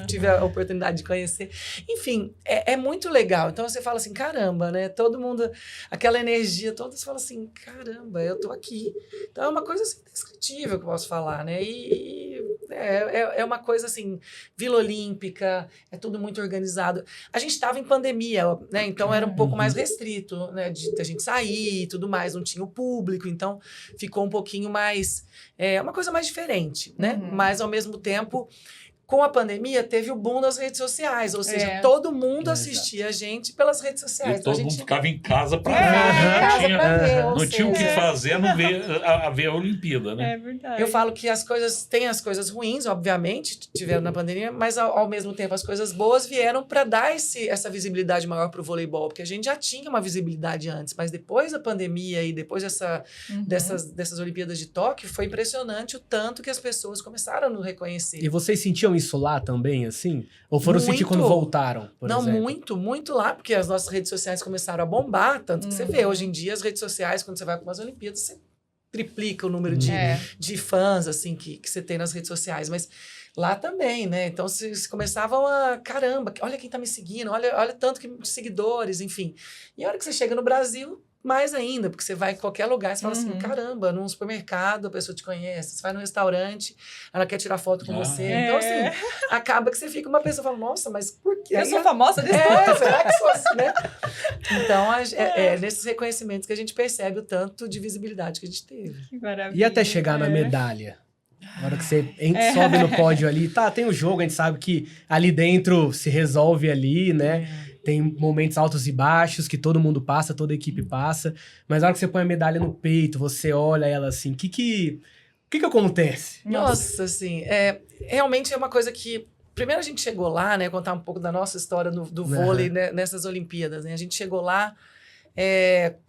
tive a oportunidade de conhecer. Enfim, é muito legal. Então você fala assim, caramba, né? Todo mundo, aquela energia toda, você fala assim, caramba, eu tô aqui. Então é uma coisa assim, indescritível que eu posso falar, né? E é uma coisa assim, Vila Olímpica, é tudo muito organizado. A gente estava em pandemia, né? Então era um pouco mais restrito, né? De a gente sair e tudo mais, não tinha o público, então ficou um pouquinho mais... uma coisa mais diferente, né? Mas, ao mesmo tempo, com a pandemia, teve o boom das redes sociais, ou seja, todo mundo assistia a gente pelas redes sociais. E todo mundo ficava em casa para ver. Não tinha o que fazer a ver a Olimpíada, né? É verdade. Eu falo que tem as coisas ruins, obviamente, tiveram na pandemia, mas ao mesmo tempo as coisas boas vieram para dar essa visibilidade maior para o voleibol, porque a gente já tinha uma visibilidade antes, mas depois da pandemia e depois dessas Olimpíadas de Tóquio, foi impressionante o tanto que as pessoas começaram a nos reconhecer. E vocês sentiam isso lá também, assim? Ou foram sentir quando voltaram, por exemplo? Muito lá, porque as nossas redes sociais começaram a bombar, tanto que você vê, hoje em dia, as redes sociais, quando você vai para umas Olimpíadas, você triplica o número de fãs, assim, que você tem nas redes sociais, mas lá também, né? Então, vocês começavam a, caramba, olha quem tá me seguindo, olha tanto de seguidores, enfim. E a hora que você chega no Brasil... mais ainda, porque você vai em qualquer lugar, você fala assim, caramba, num supermercado a pessoa te conhece, você vai num restaurante, ela quer tirar foto com você. Então, assim, acaba que você fica uma pessoa e fala, nossa, mas por quê? Eu sou famosa desse será que sou assim, né? Então, nesses reconhecimentos que a gente percebe o tanto de visibilidade que a gente teve. Que maravilha. E até chegar na medalha? Na hora que você sobe no pódio ali, tem o jogo, a gente sabe que ali dentro se resolve ali, né? tem momentos altos e baixos que todo mundo passa, toda a equipe passa. Mas na hora que você põe a medalha no peito, você olha ela assim, o que acontece? Nossa, assim, realmente é uma coisa que... Primeiro a gente chegou lá, né, contar um pouco da nossa história do vôlei, né, nessas Olimpíadas, né? A gente chegou lá,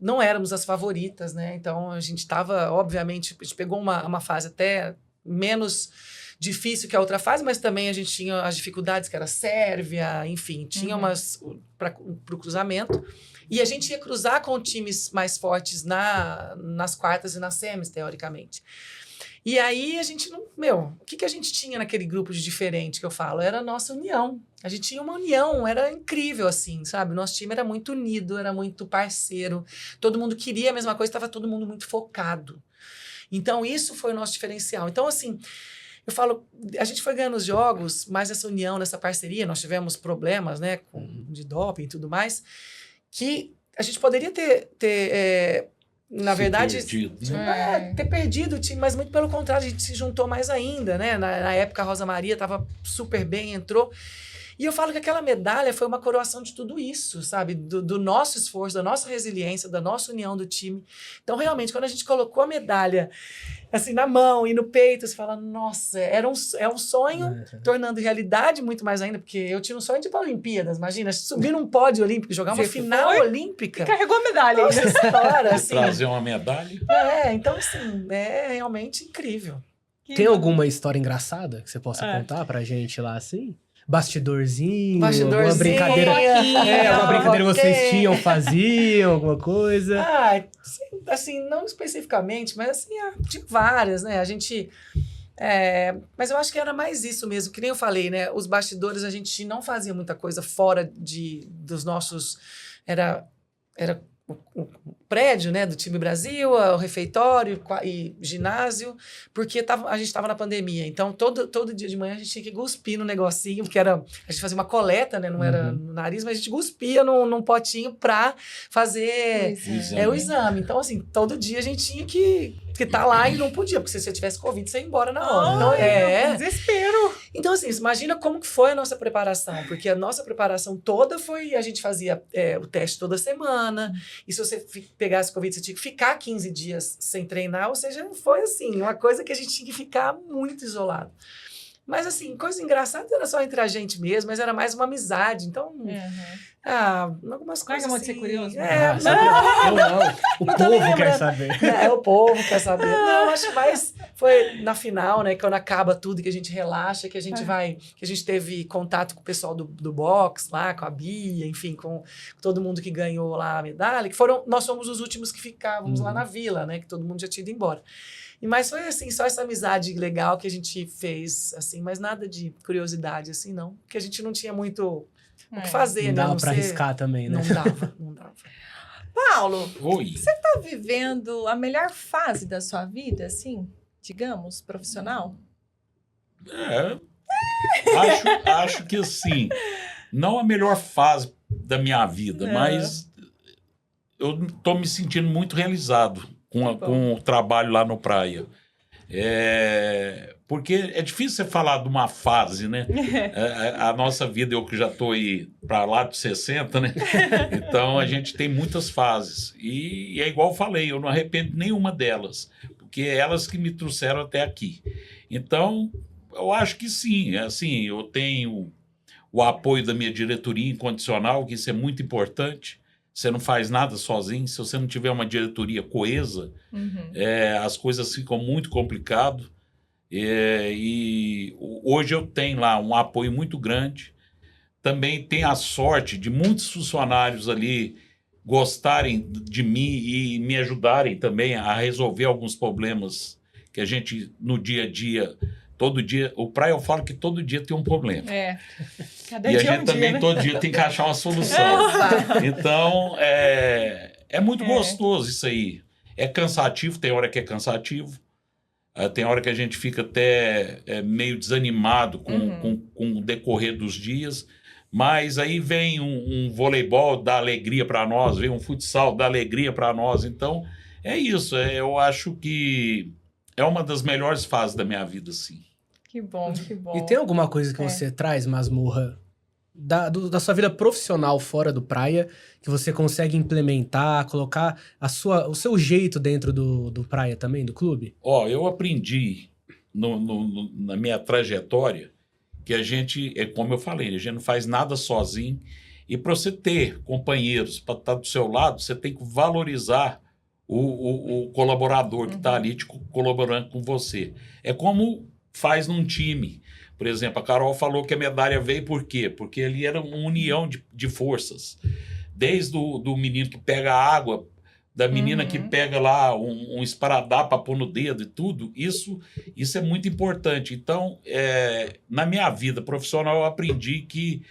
não éramos as favoritas, né? Então a gente estava, obviamente, a gente pegou uma fase até menos difícil que a outra fase, mas também a gente tinha as dificuldades, que era a Sérvia, enfim, tinha umas para o cruzamento. E a gente ia cruzar com times mais fortes nas quartas e nas semis, teoricamente. E aí a gente não... o que a gente tinha naquele grupo de diferente que eu falo? Era a nossa união. A gente tinha uma união, era incrível, assim, sabe? O nosso time era muito unido, era muito parceiro. Todo mundo queria a mesma coisa, estava todo mundo muito focado. Então, isso foi o nosso diferencial. Então, assim, eu falo, a gente foi ganhando os jogos, mas essa união, nessa parceria, nós tivemos problemas, né, de doping e tudo mais, que a gente poderia ter na verdade, perdido, né? ter perdido o time, mas muito pelo contrário, a gente se juntou mais ainda, né? Na época, a Rosa Maria estava super bem, entrou. E eu falo que aquela medalha foi uma coroação de tudo isso, sabe? Do nosso esforço, da nossa resiliência, da nossa união do time. Então, realmente, quando a gente colocou a medalha assim na mão e no peito, você fala, nossa, é um sonho tornando realidade muito mais ainda, porque eu tinha um sonho de ir para Olimpíadas, imagina, subir num pódio olímpico, jogar uma final olímpica. Carregou a medalha. Nossa senhora, assim. Trazer uma medalha. Então, assim, é realmente incrível. Tem alguma história engraçada que você possa contar pra gente lá, assim? Bastidorzinho, alguma brincadeira. Alguma brincadeira vocês faziam, alguma coisa. Assim, não especificamente, mas assim, de várias, né? A gente. Mas eu acho que era mais isso mesmo, que nem eu falei, né? Os bastidores a gente não fazia muita coisa fora dos nossos. Era o prédio, né, do time Brasil, o refeitório e ginásio, porque a gente estava na pandemia. Então, todo dia de manhã a gente tinha que cuspir no negocinho, porque a gente fazia uma coleta, né, não era no nariz, mas a gente cuspia num potinho para fazer o exame. Então, assim, todo dia a gente tinha que estar lá e não podia, porque se você tivesse Covid, você ia embora na hora. Então, desespero. Então, assim, imagina como que foi a nossa preparação, porque a nossa preparação toda a gente fazia o teste toda semana, e se você pegasse Covid, você tinha que ficar 15 dias sem treinar, ou seja, foi assim, uma coisa que a gente tinha que ficar muito isolado. Mas, assim, coisa engraçada era só entre a gente mesmo, mas era mais uma amizade. Então, algumas coisas Larga assim... de ser curioso. O povo quer saber. O povo quer saber. Não, acho que mais foi na final, né? Quando acaba tudo, que a gente relaxa, que a gente que a gente teve contato com o pessoal do boxe lá, com a Bia, enfim, com todo mundo que ganhou lá a medalha, nós fomos os últimos que ficávamos lá na vila, né? Que todo mundo já tinha ido embora. Mas foi assim, só essa amizade legal que a gente fez, assim, mas nada de curiosidade, assim, não. Porque a gente não tinha muito o que fazer, não dava né? pra arriscar também, né? Não dava. Paulo, Oi. você tá vivendo a melhor fase da sua vida, assim, digamos, profissional? Acho que assim, não a melhor fase da minha vida, mas eu tô me sentindo muito realizado com o trabalho lá no Praia. Porque é difícil você falar de uma fase, né? A nossa vida, eu que já estou aí para lá de 60, né? Então, a gente tem muitas fases. E é igual eu falei, eu não arrependo nenhuma delas, porque é elas que me trouxeram até aqui. Então, eu acho que sim. Assim, eu tenho o apoio da minha diretoria incondicional, que isso é muito importante. Você não faz nada sozinho. Se você não tiver uma diretoria coesa, as coisas ficam muito complicadas. E hoje eu tenho lá um apoio muito grande. Também tenho a sorte de muitos funcionários ali gostarem de mim e me ajudarem também a resolver alguns problemas que a gente, no dia a dia, todo dia... O Praia, eu falo que todo dia tem um problema. Cada e dia a gente também, né? todo dia, tem que achar uma solução. Então, é muito gostoso isso aí. É cansativo, tem hora que é cansativo. Tem hora que a gente fica até meio desanimado com o decorrer dos dias. Mas aí vem um voleibol, dá alegria para nós, vem um futsal, dá alegria para nós. Então, é isso. Eu acho que é uma das melhores fases da minha vida, sim. Que bom, que bom. E tem alguma coisa que você traz, Masmorra, da sua vida profissional fora do praia, que você consegue implementar, colocar o seu jeito dentro do praia também, do clube? Ó, eu aprendi na minha trajetória que a gente, como eu falei, a gente não faz nada sozinho. E para você ter companheiros para estar do seu lado, você tem que valorizar o colaborador que está ali colaborando com você. É como faz num time. Por exemplo, a Carol falou que a medalha veio por quê? Porque ali era uma união de forças. Desde do menino que pega a água, da menina que pega lá um esparadrapo para pôr no dedo e tudo, isso é muito importante. Então, na minha vida profissional, eu aprendi que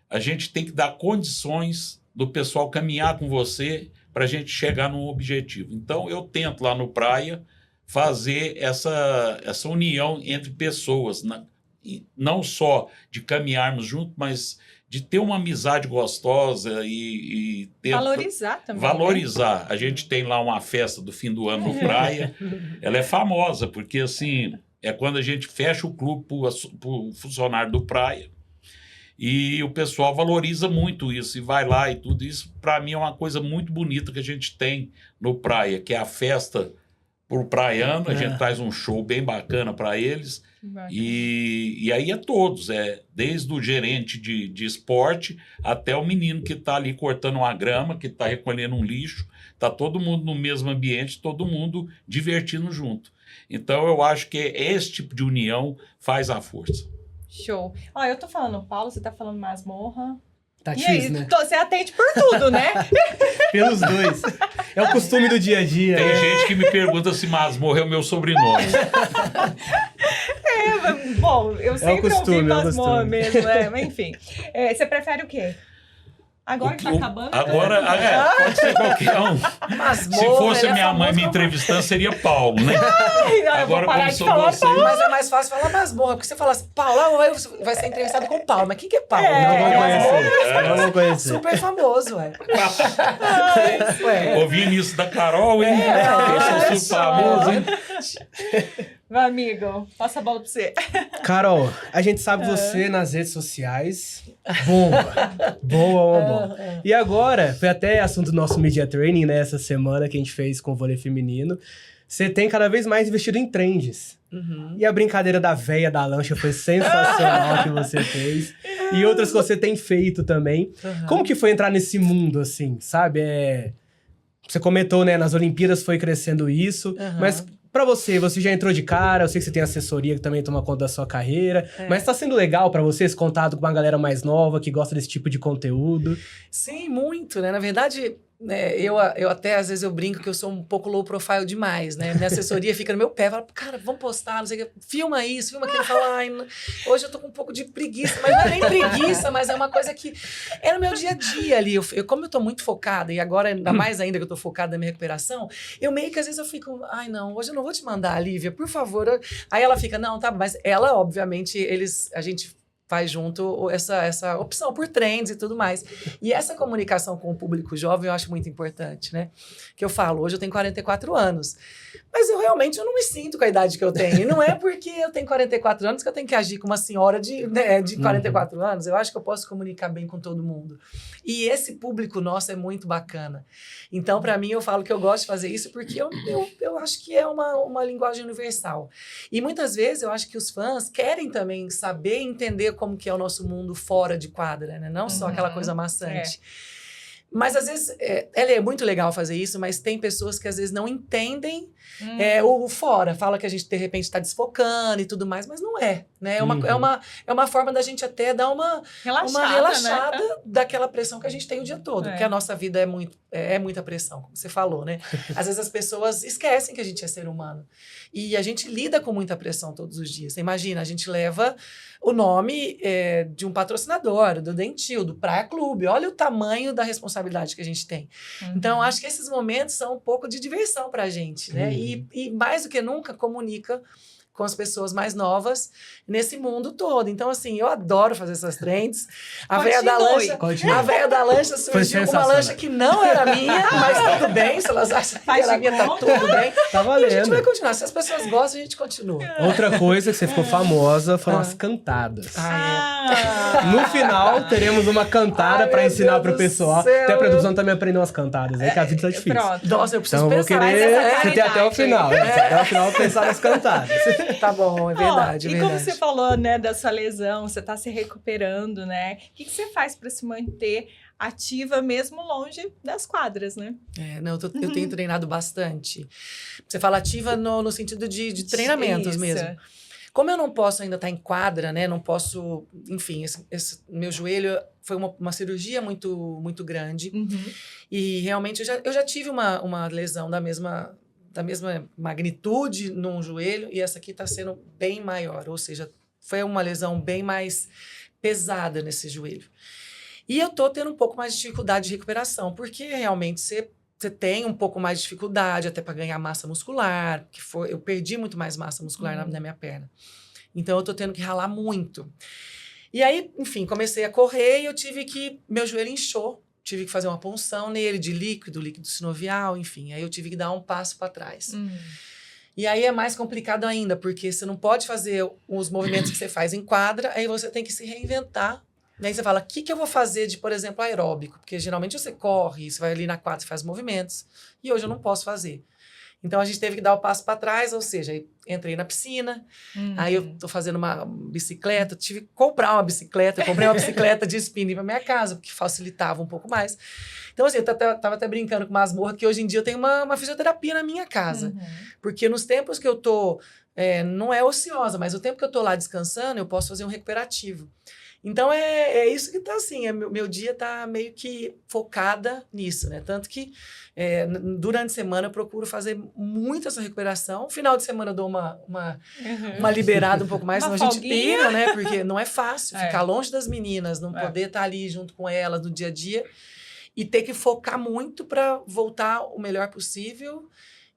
a gente tem que dar condições do pessoal caminhar com você para a gente chegar num objetivo. Então, eu tento lá no praia fazer essa união entre pessoas, não só de caminharmos juntos, mas de ter uma amizade gostosa e valorizar também. Valorizar. Né? A gente tem lá uma festa do fim do ano no praia. Ela é famosa, porque assim, é quando a gente fecha o clube para o funcionário do praia. E o pessoal valoriza muito isso e vai lá e tudo isso. Para mim é uma coisa muito bonita que a gente tem no praia, que é a festa pro praiano. A gente traz um show bem bacana para eles. E aí é todos, desde o gerente de esporte até o menino que está ali cortando uma grama, que está recolhendo um lixo. Está todo mundo no mesmo ambiente, todo mundo divertindo junto. Então eu acho que esse tipo de união faz a força. Show. Ó, eu tô falando Paulo, você tá falando Masmorra. Tá E aí, né? Você atende por tudo, né? Pelos dois. É o costume do dia a dia. Tem gente que me pergunta se Masmorra é o meu sobrenome. Bom, eu sempre ouvi Masmorra costume. mesmo, mas enfim. Você prefere o quê? Agora que tá acabando? Agora, pode ser qualquer um. Masmorra, Se fosse ele é minha mãe famoso me entrevistando, seria Paulo, né? Agora, como sou você... Mas é mais fácil falar Masmorra, porque você fala assim, Paulo, vai ser entrevistado com Paulo. Mas quem que é Paulo? Não vou conhecer. Super famoso, ué. Ouvindo isso da Carol, hein? Eu sou famoso, hein? Meu amigo, passa a bola pra você. Carol, a gente sabe você nas redes sociais. Bomba. Bomba. E agora, foi até assunto do nosso Media Training, né? Essa semana que a gente fez com o vôlei feminino. Você tem cada vez mais investido em trends. E a brincadeira da véia da lancha foi sensacional que você fez. E outras que você tem feito também. Como que foi entrar nesse mundo, assim, sabe? Você comentou, né? Nas Olimpíadas foi crescendo isso. Mas... Pra você já entrou de cara, eu sei que você tem assessoria que também toma conta da sua carreira, mas tá sendo legal pra você esse contato com uma galera mais nova que gosta desse tipo de conteúdo? Sim, muito, né? Na verdade, eu até às vezes eu brinco que eu sou um pouco low profile demais, né? Minha assessoria fica no meu pé, fala, cara, vamos postar, não sei o que, filma isso, filma aquilo, fala, hoje eu tô com um pouco de preguiça, mas não é nem preguiça, mas é uma coisa que é no meu dia a dia ali. Como eu tô muito focada, e agora ainda mais ainda que eu tô focada na minha recuperação, eu meio que às vezes eu fico, não, hoje eu não vou te mandar, Lívia, por favor. Aí ela fica, não, tá, mas ela, obviamente, a gente faz junto essa opção por trends e tudo mais. E essa comunicação com o público jovem eu acho muito importante, né? Que eu falo, hoje eu tenho 44 anos, mas eu realmente não me sinto com a idade que eu tenho. E não é porque eu tenho 44 anos que eu tenho que agir como uma senhora de 44 anos. Eu acho que eu posso comunicar bem com todo mundo. E esse público nosso é muito bacana. Então, para mim, eu falo que eu gosto de fazer isso porque eu acho que é uma linguagem universal. E muitas vezes eu acho que os fãs querem também saber e entender como que é o nosso mundo fora de quadra, né? Não só aquela coisa maçante. Mas, às vezes, é muito legal fazer isso, mas tem pessoas que, às vezes, não entendem o fora. Fala que a gente, de repente, está desfocando e tudo mais, mas não é, né? É uma forma da gente até dar uma relaxada, né? Daquela pressão que a gente tem o dia todo. Porque a nossa vida é muita pressão, como você falou, né? Às vezes, as pessoas esquecem que a gente é ser humano. E a gente lida com muita pressão todos os dias. Você imagina, a gente leva o nome de um patrocinador, do Dentil, do Praia Clube. Olha o tamanho da responsabilidade que a gente tem. Então, acho que esses momentos são um pouco de diversão pra gente, né? E mais do que nunca, comunica com as pessoas mais novas nesse mundo todo. Então, assim, eu adoro fazer essas trends. A véia da lancha, Continue. a véia da lancha surgiu com uma lancha que não era minha, mas tudo bem, se elas acham que era minha, tá tudo bem. Tá E a gente vai valendo. continuar. Se as pessoas gostam, a gente continua. Outra coisa que você ficou famosa foram as cantadas. No final, teremos uma cantada Ai, pra meu ensinar Deus pro do pessoal. céu, Até a produção também aprendeu as cantadas, que a vida tá difícil. Pronto. Nossa, eu preciso Então eu vou pensar. querer essa você ter até o caridade final. aí. Até o final pensar nas cantadas. Tá bom, é verdade, Ó, é e verdade. como você falou, né, da sua lesão, você tá se recuperando, né? O que você faz para se manter ativa mesmo longe das quadras, né? Não, eu tenho treinado bastante. Você fala ativa no sentido de treinamentos Isso. mesmo. Como eu não posso ainda estar em quadra, né? Não posso... Enfim, esse meu joelho foi uma cirurgia muito, muito grande. Uhum. E realmente eu já tive uma lesão da mesma magnitude num joelho. E essa aqui está sendo bem maior. Ou seja, foi uma lesão bem mais pesada nesse joelho. E eu tô tendo um pouco mais de dificuldade de recuperação. Porque realmente você tem um pouco mais de dificuldade até para ganhar massa muscular, porque eu perdi muito mais massa muscular na minha perna. Então, eu tô tendo que ralar muito. E aí, enfim, comecei a correr e meu joelho inchou, tive que fazer uma punção nele de líquido sinovial, enfim. Aí eu tive que dar um passo para trás. E aí é mais complicado ainda, porque você não pode fazer os movimentos que você faz em quadra, aí você tem que se reinventar. E aí você fala, o que eu vou fazer de, por exemplo, aeróbico? Porque geralmente você corre, você vai ali na quadra, você faz movimentos. E hoje eu não posso fazer. Então, a gente teve que dar o passo para trás, ou seja, entrei na piscina, aí eu tô fazendo uma bicicleta, tive que comprar uma bicicleta, eu comprei uma bicicleta de spinning para minha casa, porque facilitava um pouco mais. Então, assim, eu tava até brincando com masmorra, que hoje em dia eu tenho uma fisioterapia na minha casa. Porque nos tempos que eu tô, não é ociosa, mas o tempo que eu tô lá descansando, eu posso fazer um recuperativo. Então, é isso que tá assim, meu dia tá meio que focada nisso, né? Tanto que durante a semana eu procuro fazer muito essa recuperação. Final de semana eu dou uma liberada um pouco mais, senão a gente pira, né? Porque não é fácil ficar longe das meninas, não poder estar ali junto com elas no dia a dia e ter que focar muito para voltar o melhor possível.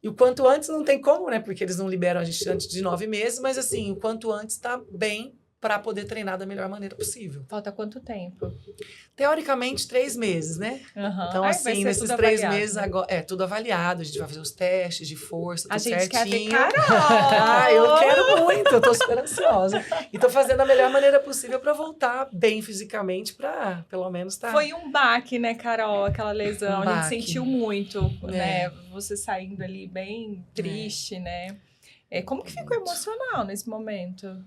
E o quanto antes não tem como, né? Porque eles não liberam a gente antes de 9 meses, mas assim, o quanto antes tá bem para poder treinar da melhor maneira possível. Falta quanto tempo? Teoricamente, 3 meses, né? Então, assim, nesses 3 meses, agora, tudo avaliado. A gente vai fazer os testes de força, tudo certinho. A gente quer ver Carol! Eu quero muito, eu tô super ansiosa. E tô fazendo da melhor maneira possível para voltar bem fisicamente, para pelo menos estar... Foi um baque, né, Carol? Aquela lesão. A gente sentiu muito, né? Você saindo ali bem triste, né? Como que ficou emocional nesse momento?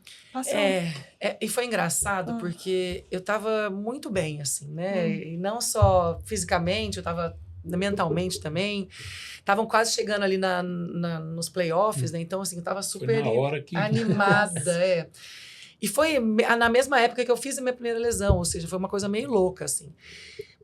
E foi engraçado, porque eu tava muito bem, assim, né? E não só fisicamente, eu tava mentalmente também. Estavam quase chegando ali nos playoffs, né? Então, assim, eu tava super animada, E foi na mesma época que eu fiz a minha primeira lesão, ou seja, foi uma coisa meio louca, assim.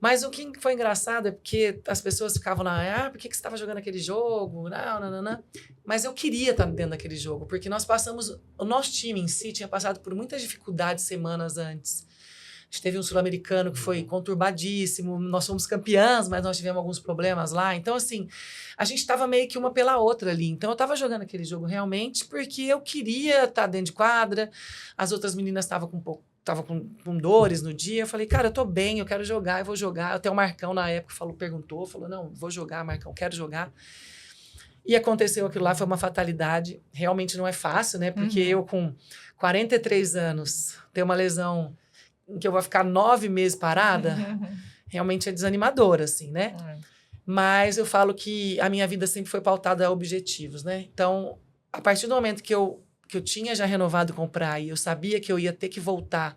Mas o que foi engraçado é porque as pessoas ficavam por que você estava jogando aquele jogo? Não. Mas eu queria estar dentro daquele jogo, porque o nosso time em si tinha passado por muitas dificuldades semanas antes. A gente teve um sul-americano que foi conturbadíssimo, nós fomos campeãs, mas nós tivemos alguns problemas lá. Então, assim, a gente estava meio que uma pela outra ali. Então, eu estava jogando aquele jogo realmente porque eu queria estar dentro de quadra, as outras meninas estavam com dores no dia. Eu falei, cara, eu tô bem, eu quero jogar, eu vou jogar. Até o Marcão, na época, falou, não, vou jogar, Marcão, quero jogar. E aconteceu aquilo lá, foi uma fatalidade. Realmente não é fácil, né? Porque eu, com 43 anos, ter uma lesão em que eu vou ficar 9 meses parada, realmente é desanimador, assim, né? Mas eu falo que a minha vida sempre foi pautada a objetivos, né? Então, a partir do momento que eu tinha já renovado com o Praia, eu sabia que eu ia ter que voltar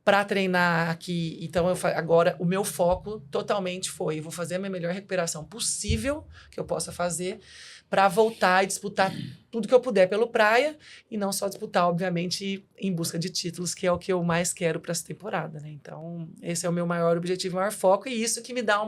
para treinar aqui. Então, agora, o meu foco totalmente eu vou fazer a minha melhor recuperação possível que eu possa fazer para voltar e disputar tudo que eu puder pelo Praia e não só disputar, obviamente, em busca de títulos, que é o que eu mais quero para essa temporada, né? Então, esse é o meu maior objetivo, maior foco e isso que me dá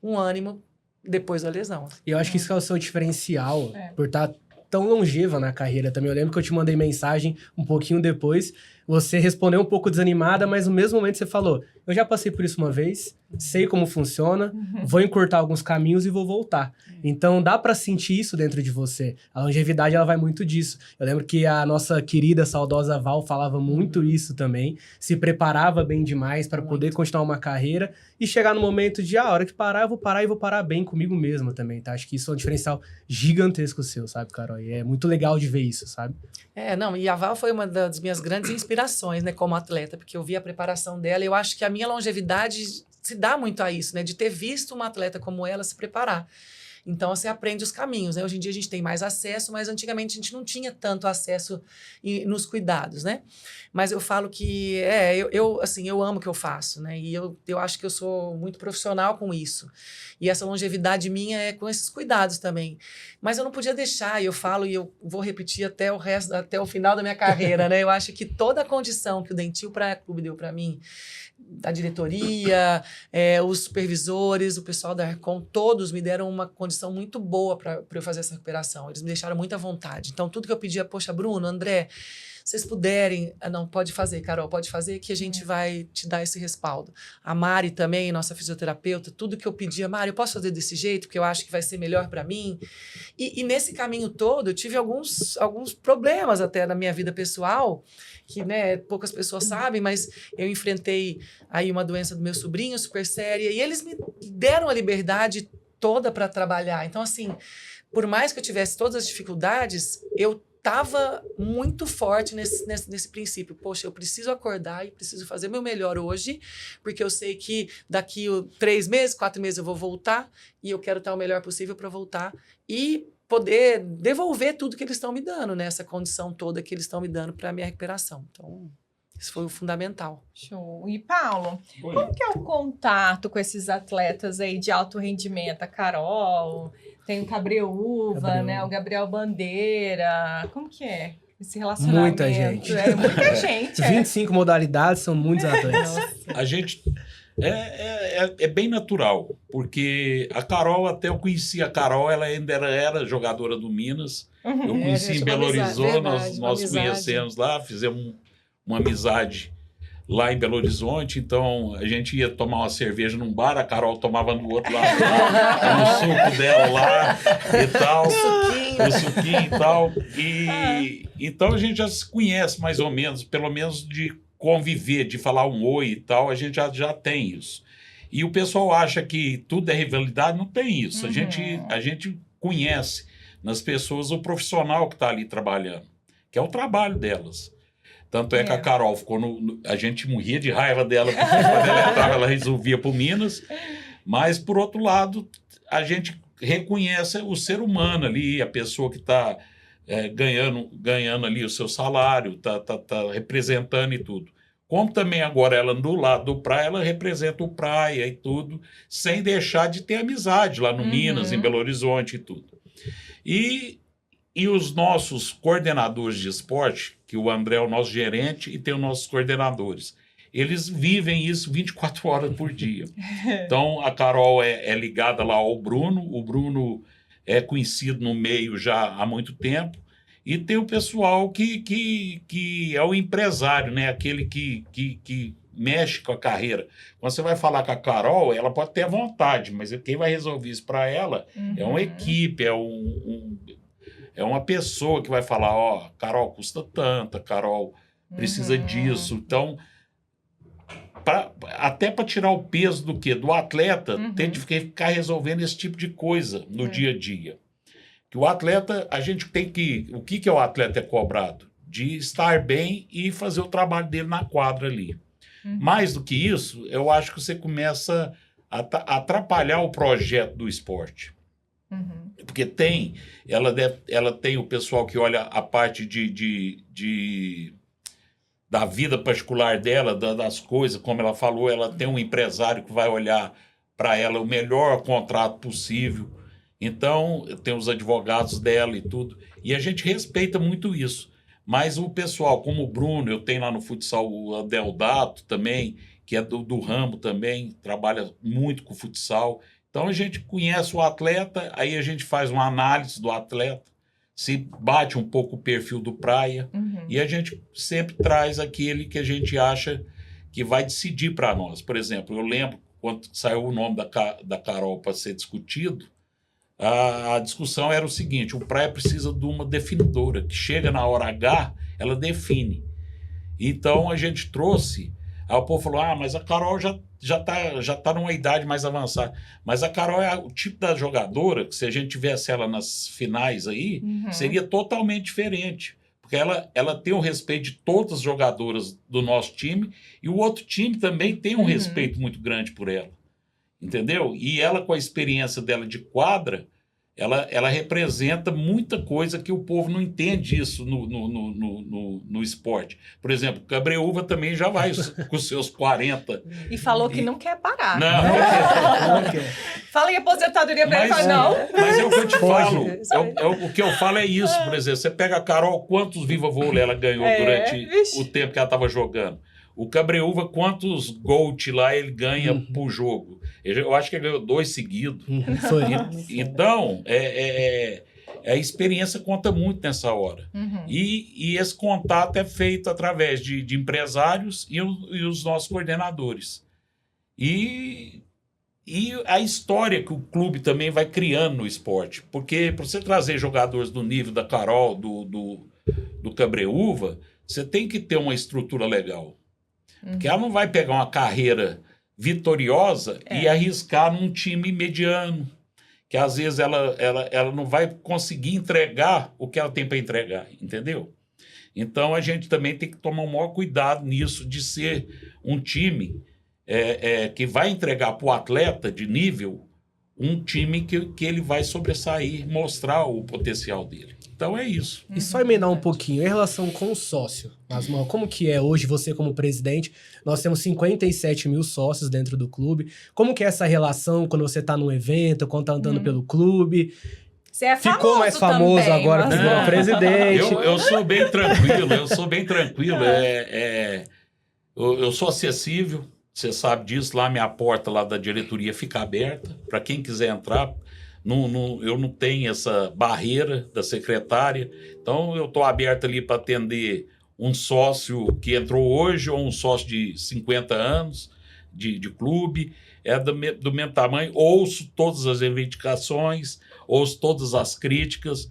um ânimo depois da lesão. E eu acho que isso é o seu diferencial, por estar tão longeva na carreira também. Eu lembro que eu te mandei mensagem um pouquinho depois, você respondeu um pouco desanimada, mas no mesmo momento você falou, eu já passei por isso uma vez, sei como funciona, vou encurtar alguns caminhos e vou voltar. Então dá pra sentir isso dentro de você. A longevidade, ela vai muito disso. Eu lembro que a nossa querida, saudosa Val falava muito isso também, se preparava bem demais para poder continuar uma carreira e chegar no momento de, a hora que parar, eu vou parar e vou parar bem comigo mesmo também, tá? Acho que isso é um diferencial gigantesco seu, sabe, Carol? E é muito legal de ver isso, sabe? Não, e a Val foi uma das minhas grandes inspirações, né, como atleta, porque eu vi a preparação dela e eu acho que a minha longevidade se dá muito a isso, né, de ter visto uma atleta como ela se preparar. Então, você aprende os caminhos, né? Hoje em dia a gente tem mais acesso, mas antigamente a gente não tinha tanto acesso nos cuidados, né? Mas eu falo que, eu amo o que eu faço, né? E eu acho que eu sou muito profissional com isso. E essa longevidade minha é com esses cuidados também. Mas eu não podia deixar, e eu falo, e eu vou repetir até o final da minha carreira, né? Eu acho que toda a condição que o Dentil Praia Clube deu para mim, a diretoria, os supervisores, o pessoal da Arcon, todos me deram uma condição muito boa para eu fazer essa recuperação. Eles me deixaram muita vontade. Então, tudo que eu pedia, poxa, Bruno, André, se vocês puderem, não, pode fazer, Carol, pode fazer, que a gente vai te dar esse respaldo. A Mari também, nossa fisioterapeuta, tudo que eu pedia, Mari, eu posso fazer desse jeito, porque eu acho que vai ser melhor para mim. E nesse caminho todo, eu tive alguns problemas até na minha vida pessoal, que, né, poucas pessoas sabem, mas eu enfrentei aí uma doença do meu sobrinho, super séria, e eles me deram a liberdade toda para trabalhar. Então, assim, por mais que eu tivesse todas as dificuldades, eu estava muito forte nesse princípio. Poxa, eu preciso acordar e preciso fazer meu melhor hoje, porque eu sei que daqui 3 meses, 4 meses eu vou voltar e eu quero estar o melhor possível para voltar e poder devolver tudo que eles estão me dando, né? Essa condição toda que eles estão me dando para a minha recuperação. Então, isso foi o fundamental. Show. E, Paulo, como que é o contato com esses atletas aí de alto rendimento? A Carol, tem o Gabriel, né? O Gabriel Bandeira. Como que é esse relacionamento? Muita gente. Muita gente. 25 modalidades, são muitos atletas. A gente... É bem natural, porque a Carol, até eu conheci a Carol, ela ainda era jogadora do Minas. Eu conheci em Belo Horizonte, nós conhecemos lá, fizemos uma amizade lá em Belo Horizonte, então a gente ia tomar uma cerveja num bar, a Carol tomava no outro lado, no suco dela lá e tal, no suquinho e tal. E então a gente já se conhece mais ou menos, pelo menos de conviver, de falar um oi e tal, a gente já tem isso. E o pessoal acha que tudo é rivalidade, não tem isso. A gente conhece nas pessoas o profissional que está ali trabalhando, que é o trabalho delas. Tanto é que a Carol ficou a gente morria de raiva dela, porque quando ela entrava, ela resolvia para o Minas. Mas, por outro lado, a gente reconhece o ser humano ali, a pessoa que está ganhando ali o seu salário, tá representando e tudo. Como também agora ela, do lado do Praia, ela representa o Praia e tudo, sem deixar de ter amizade lá no Minas, em Belo Horizonte e tudo. E os nossos coordenadores de esporte, que o André é o nosso gerente e tem os nossos coordenadores, eles vivem isso 24 horas por dia. Então, a Carol é ligada lá ao Bruno, o Bruno é conhecido no meio já há muito tempo, e tem o pessoal que é o empresário, né? Aquele que mexe com a carreira. Quando você vai falar com a Carol, ela pode ter vontade, mas quem vai resolver isso para ela é uma equipe, é uma pessoa que vai falar, Carol custa tanto, a Carol precisa disso. Então, até para tirar o peso do atleta, tem de ficar resolvendo esse tipo de coisa no dia a dia. Que o atleta, a gente tem que... O que é o atleta cobrado? De estar bem e fazer o trabalho dele na quadra ali. Mais do que isso, eu acho que você começa a atrapalhar o projeto do esporte. Porque ela tem o pessoal que olha a parte da vida particular dela, das coisas, como ela falou, ela tem um empresário que vai olhar para ela o melhor contrato possível. Então, tem os advogados dela e tudo. E a gente respeita muito isso. Mas o pessoal, como o Bruno, eu tenho lá no futsal o Adeldato também, que é do ramo também, trabalha muito com futsal. Então, a gente conhece o atleta, aí a gente faz uma análise do atleta. se bate um pouco o perfil do Praia, e a gente sempre traz aquele que a gente acha que vai decidir para nós. Por exemplo, eu lembro quando saiu o nome da Carol para ser discutido, a discussão era o seguinte: o Praia precisa de uma definidora, que chega na hora H, ela define. Então a gente trouxe, aí o povo falou, mas a Carol já tá numa idade mais avançada. Mas a Carol é o tipo da jogadora que, se a gente tivesse ela nas finais aí, seria totalmente diferente. Porque ela tem o respeito de todas as jogadoras do nosso time, e o outro time também tem um respeito muito grande por ela. Entendeu? E ela, com a experiência dela de quadra, ela representa muita coisa que o povo não entende isso no esporte. Por exemplo, o Cabreúva também já vai com os seus 40. E falou que não quer parar. Não quer. Fala em aposentadoria para ele, fala, não. Mas é o que eu te falo. O que eu falo é isso, por exemplo. Você pega a Carol, quantos Viva Vôlei ela ganhou durante o tempo que ela estava jogando? O Cabreúva, quantos Gold lá ele ganha por jogo? Eu acho que ele ganhou 2 seguidos. Foi. Então, a experiência conta muito nessa hora. E esse contato é feito através de empresários e os nossos coordenadores. E a história que o clube também vai criando no esporte. Porque para você trazer jogadores do nível da Carol, do Cabreúva, você tem que ter uma estrutura legal. Porque ela não vai pegar uma carreira vitoriosa e arriscar num time mediano, que às vezes ela não vai conseguir entregar o que ela tem para entregar, entendeu? Então a gente também tem que tomar o maior cuidado nisso, de ser um time que vai entregar para o atleta de nível um time que ele vai sobressair, mostrar o potencial dele. Então é isso. E só emendar um pouquinho, em relação com o sócio, Asmão, como que é hoje você como presidente? Nós temos 57 mil sócios dentro do clube. Como que é essa relação quando você está num evento, quando está andando pelo clube? Você é famoso. Ficou mais famoso também, agora mas... como presidente. Eu sou bem tranquilo, eu sou acessível, você sabe disso, lá minha porta lá da diretoria fica aberta, para quem quiser entrar. Eu não tenho essa barreira da secretária, então eu estou aberto ali para atender um sócio que entrou hoje ou um sócio de 50 anos de clube, do mesmo tamanho, ouço todas as reivindicações, ouço todas as críticas,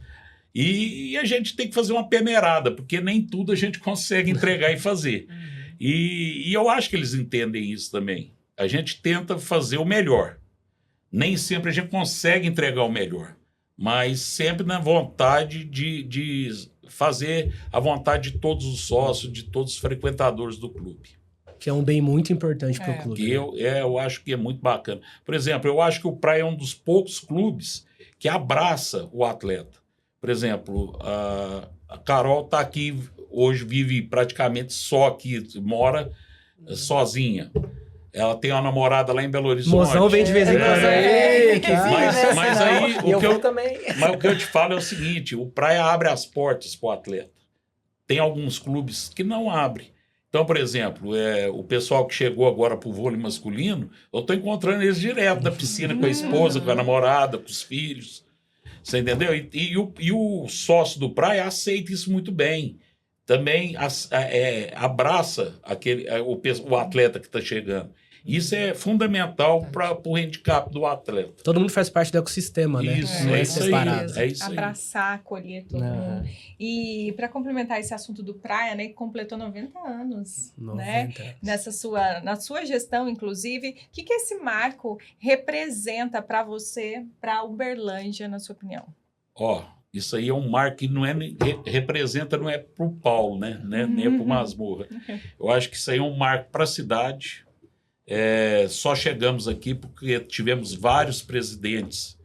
e a gente tem que fazer uma peneirada, porque nem tudo a gente consegue entregar e fazer. E eu acho que eles entendem isso também. A gente tenta fazer o melhor. Nem sempre a gente consegue entregar o melhor, mas sempre na vontade de fazer a vontade de todos os sócios, de todos os frequentadores do clube. Que é um bem muito importante para o clube. Que eu acho que é muito bacana. Por exemplo, eu acho que o Praia é um dos poucos clubes que abraça o atleta. Por exemplo, a Carol está aqui hoje, vive praticamente só aqui, mora sozinha. Ela tem uma namorada lá em Belo Horizonte. Mozão vem de vez em quando. Mas aí o que eu te falo é o seguinte: o Praia abre as portas para o atleta. Tem alguns clubes que não abrem. Então, por exemplo, o pessoal que chegou agora para o vôlei masculino, eu estou encontrando eles direto na piscina com a esposa, com a namorada, com os filhos. Você entendeu? E o sócio do Praia aceita isso muito bem. Também abraça o atleta que está chegando. Isso é fundamental para o handicap do atleta. Todo mundo faz parte do ecossistema, né? Isso, não é isso separado. É isso aí. Abraçar, acolher todo mundo. E para complementar esse assunto do Praia, né, que completou 90 anos, 90 né? Na sua gestão, inclusive, o que esse marco representa para você, para Uberlândia, na sua opinião? Isso aí é um marco que não representa, não é para o Paulo, né? Nem é para o Masmorra. Eu acho que isso aí é um marco para a cidade. Só chegamos aqui porque tivemos vários presidentes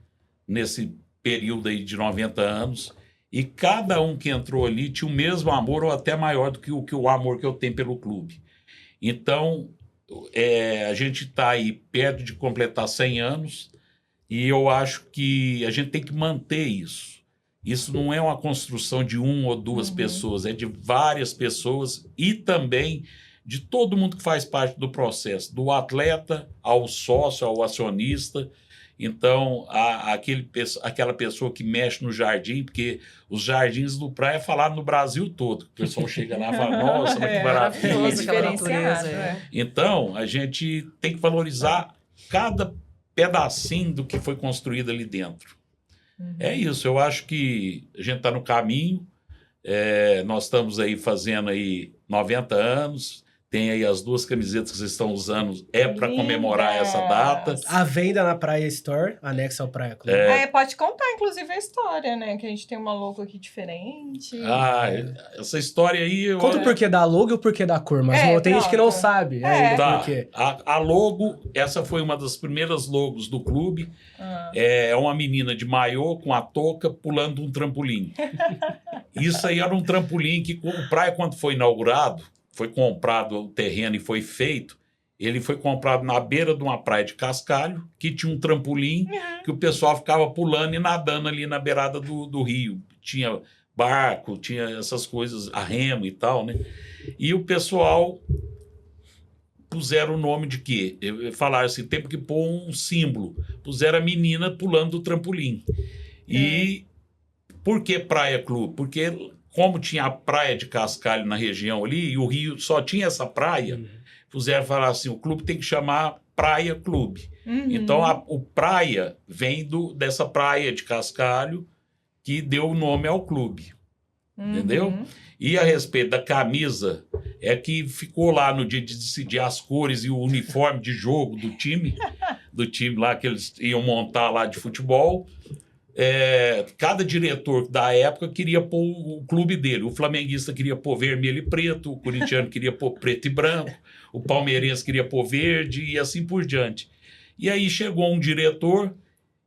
nesse período aí de 90 anos, e cada um que entrou ali tinha o mesmo amor ou até maior do que o amor que eu tenho pelo clube. Então, a gente está aí perto de completar 100 anos, e eu acho que a gente tem que manter isso. Isso não é uma construção de 1 ou 2 pessoas, é de várias pessoas e também de todo mundo que faz parte do processo, do atleta ao sócio, ao acionista. Então, aquela pessoa que mexe no jardim, porque os jardins do praia é falado no Brasil todo. O pessoal chega lá e fala, nossa, mas que maravilhoso maravilha. aquela natureza. Diferenciado, Então, a gente tem que valorizar cada pedacinho do que foi construído ali dentro. É isso, eu acho que a gente está no caminho, nós estamos aí fazendo aí 90 anos, tem aí as 2 camisetas que vocês estão usando, para comemorar essa data. A venda na Praia Store, anexa ao Praia Clube. Pode contar, inclusive, a história, né? Que a gente tem uma logo aqui diferente. Essa história aí... Conta o porquê da logo e o porquê da cor, mas tem gente que não sabe ainda o porquê. A logo, essa foi uma das primeiras logos do clube. É uma menina de maiô com a touca pulando um trampolim. Isso aí era um trampolim que o Praia, quando foi inaugurado, foi comprado o terreno e foi feito, ele foi comprado na beira de uma praia de cascalho, que tinha um trampolim que o pessoal ficava pulando e nadando ali na beirada do rio. Tinha barco, tinha essas coisas, a remo e tal, né? E o pessoal puseram o nome de quê? Falaram assim, tem que pôr um símbolo. Puseram a menina pulando do trampolim. E por que Praia Clube? Porque como tinha a praia de cascalho na região ali, e o rio só tinha essa praia, puseram falar assim, o clube tem que chamar Praia Clube. Então, o praia vem dessa praia de cascalho que deu o nome ao clube. Entendeu? E a respeito da camisa, é que ficou lá no dia de decidir as cores e o uniforme de jogo do time lá que eles iam montar lá de futebol. Cada diretor da época queria pôr o clube dele. O flamenguista queria pôr vermelho e preto, o corintiano queria pôr preto e branco, o palmeirense queria pôr verde e assim por diante. E aí chegou um diretor,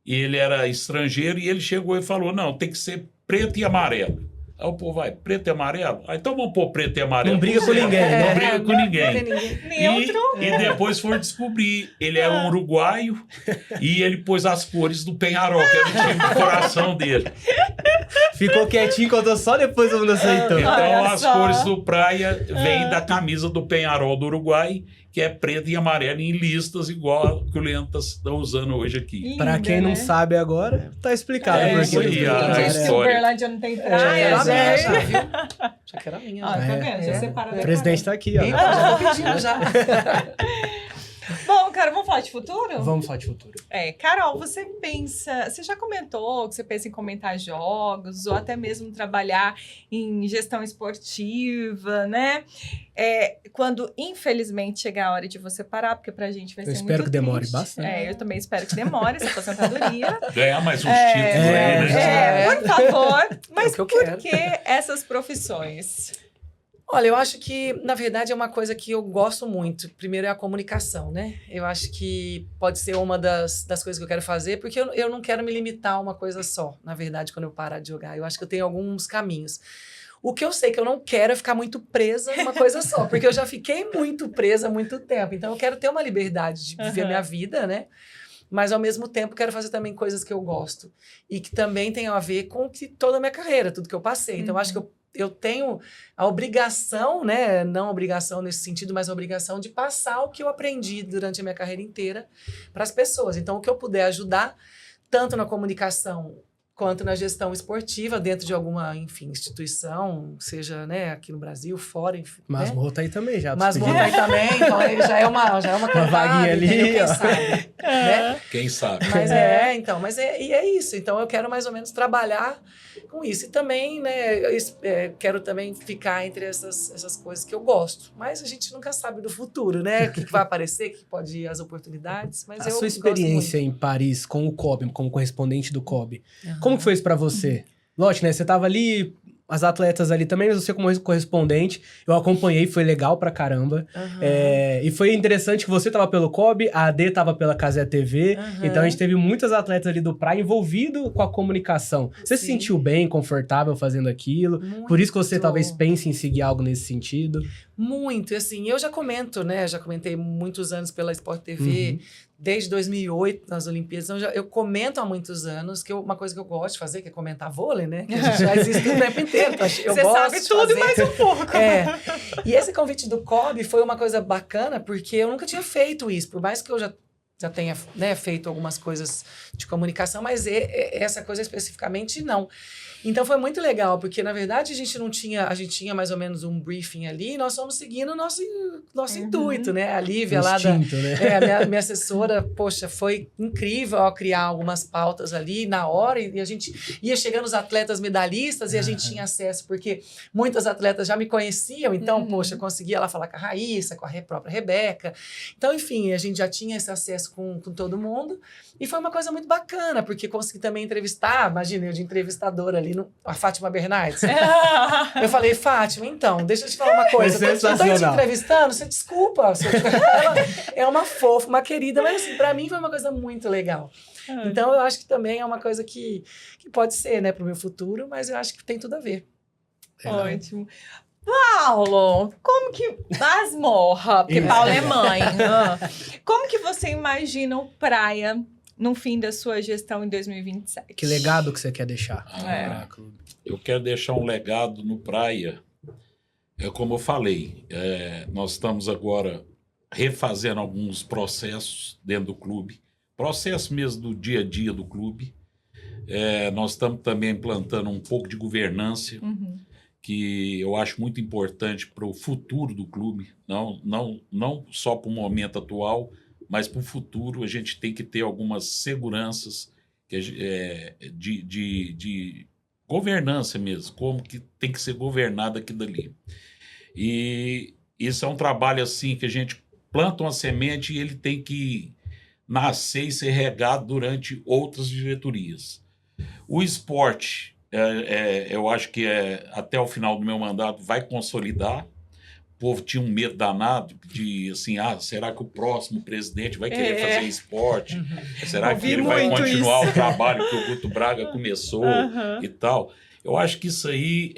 ele era estrangeiro, e ele chegou e falou, não, tem que ser preto e amarelo. Aí o povo vai, preto e amarelo? Então vamos pôr preto e amarelo. Não briga com ninguém, né? Não briga com ninguém. Neutro. E depois foram descobrir, ele é um uruguaio e ele pôs as cores do Peñarol, que era o time do coração dele. Ficou quietinho, contou só depois o mundo aceitou. Então as cores do Praia vêm da camisa do Peñarol do Uruguai, que é preto e amarelo em listas, igual que o Leandro está usando hoje aqui. Pra quem não sabe agora, tá explicado por isso que aí, não a tem história. Uberlândia não tem praia, Já gente. viu? Já que era minha. Tá Já. vendo? Já separa. O presidente tá aqui, ó. Eita, já tô pedindo já. Bom, cara, vamos falar de futuro? Vamos falar de futuro. Carol, você já comentou que você pensa em comentar jogos ou até mesmo trabalhar em gestão esportiva, né? Quando, infelizmente, chegar a hora de você parar, porque pra gente vai ser muito espero que demore triste. bastante. Eu também espero que demore essa aposentadoria. Ganhar mais uns títulos aí, né? Por favor. Mas que eu por quero. que essas profissões? Olha, eu acho que, na verdade, é uma coisa que eu gosto muito. Primeiro é a comunicação, né? Eu acho que pode ser uma das coisas que eu quero fazer, porque eu não quero me limitar a uma coisa só, na verdade, quando eu parar de jogar. Eu acho que eu tenho alguns caminhos. O que eu sei que eu não quero é ficar muito presa numa coisa só, porque eu já fiquei muito presa há muito tempo. Então, eu quero ter uma liberdade de viver a minha vida, né? Mas, ao mesmo tempo, quero fazer também coisas que eu gosto. E que também tenham a ver com toda a minha carreira, tudo que eu passei. Então, eu acho que eu tenho a obrigação, né? Não a obrigação nesse sentido, mas a obrigação de passar o que eu aprendi durante a minha carreira inteira para as pessoas. Então, o que eu puder ajudar, tanto na comunicação quanto na gestão esportiva, dentro de alguma, enfim, instituição, seja, né, aqui no Brasil, fora, enfim. Masmorra tá aí também já. Masmorra tá aí também, então ele já é uma vaguinha ali, quem ó. sabe, né? Quem sabe? Mas é isso. Então, eu quero mais ou menos trabalhar com isso. E também, né, quero também ficar entre essas coisas que eu gosto. Mas a gente nunca sabe do futuro, né? O que vai aparecer, que pode ir as oportunidades. Mas A sua experiência em Paris com o COB, como correspondente do COB, como que foi isso pra você? Lógico, né? Você tava ali, as atletas ali também, mas você como correspondente, eu acompanhei, foi legal pra caramba. E foi interessante que você tava pelo COB, a AD tava pela Cazé TV, então a gente teve muitas atletas ali do Praia envolvido com a comunicação. Você se sentiu bem, confortável fazendo aquilo? Por isso que você talvez pense em seguir algo nesse sentido? Muito, assim, eu já comento, né? Já comentei muitos anos pela Sport TV, desde 2008, nas Olimpíadas. Então, eu comento há muitos anos, que uma coisa que eu gosto de fazer, que é comentar vôlei, né? Que a gente faz isso o tempo inteiro. Então, Você sabe tudo e mais um pouco. E esse convite do COB foi uma coisa bacana, porque eu nunca tinha feito isso. Por mais que eu já já tenha, né, feito algumas coisas de comunicação, mas essa coisa especificamente não. Então foi muito legal, porque na verdade a gente tinha mais ou menos um briefing ali, e nós fomos seguindo o nosso intuito, né? A Lívia lá Instinto, né? minha assessora, poxa, foi incrível ao criar algumas pautas ali na hora, e a gente ia chegando os atletas medalhistas e a gente tinha acesso, porque muitas atletas já me conheciam, então, poxa, eu conseguia lá falar com a Raíssa, com a própria Rebeca. Então, enfim, a gente já tinha esse acesso com todo mundo, e foi uma coisa muito bacana, porque consegui também entrevistar, imagina eu de entrevistadora ali, a Fátima Bernardes. Eu falei, Fátima, então, deixa eu te falar uma coisa. É Eu tô te entrevistando, você desculpa. Ela é uma fofa, uma querida, mas assim, pra mim foi uma coisa muito legal. Então, eu acho que também é uma coisa que pode ser, né, pro meu futuro, mas eu acho que tem tudo a ver. Ótimo. Paulo, como que... Masmorra, porque Paulo é mãe. Como que você imagina o Praia no fim da sua gestão em 2027? Que legado que você quer deixar? Eu quero deixar um legado no Praia. Como eu falei, nós estamos agora refazendo alguns processos dentro do clube, processo mesmo do dia a dia do clube. Nós estamos também implantando um pouco de governança, que eu acho muito importante para o futuro do clube, não só para o momento atual, mas para o futuro a gente tem que ter algumas seguranças de governança mesmo, como que tem que ser governado aquilo dali. E isso é um trabalho assim que a gente planta uma semente e ele tem que nascer e ser regado durante outras diretorias. O esporte, eu acho que até o final do meu mandato vai consolidar. O povo tinha um medo danado de, assim, será que o próximo presidente vai querer fazer esporte? Será que ele vai continuar o trabalho que o Guto Braga começou e tal? Eu acho que isso aí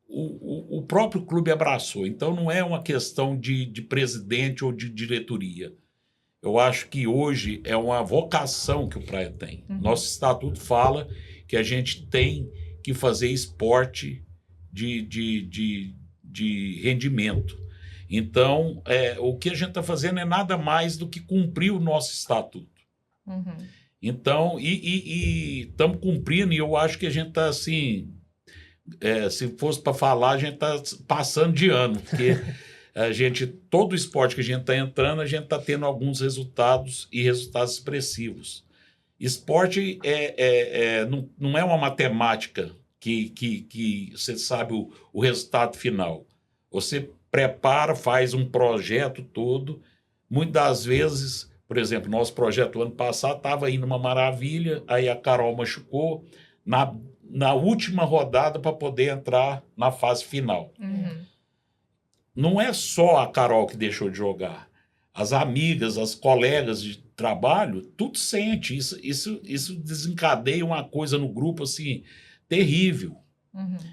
o próprio clube abraçou. Então, não é uma questão de presidente ou de diretoria. Eu acho que hoje é uma vocação que o Praia tem. Nosso estatuto fala que a gente tem que fazer esporte de rendimento. Então, o que a gente está fazendo é nada mais do que cumprir o nosso estatuto. Então, estamos cumprindo, e eu acho que a gente está assim, se fosse para falar, a gente está passando de ano, porque todo o esporte que a gente está entrando, a gente está tendo alguns resultados e resultados expressivos. Esporte não é uma matemática que você sabe o resultado final. Você prepara, faz um projeto todo. Muitas das vezes, por exemplo, nosso projeto ano passado estava indo uma maravilha, aí a Carol machucou na última rodada para poder entrar na fase final. Não é só a Carol que deixou de jogar. As amigas, as colegas de trabalho, tudo sente. Isso desencadeia uma coisa no grupo assim, terrível.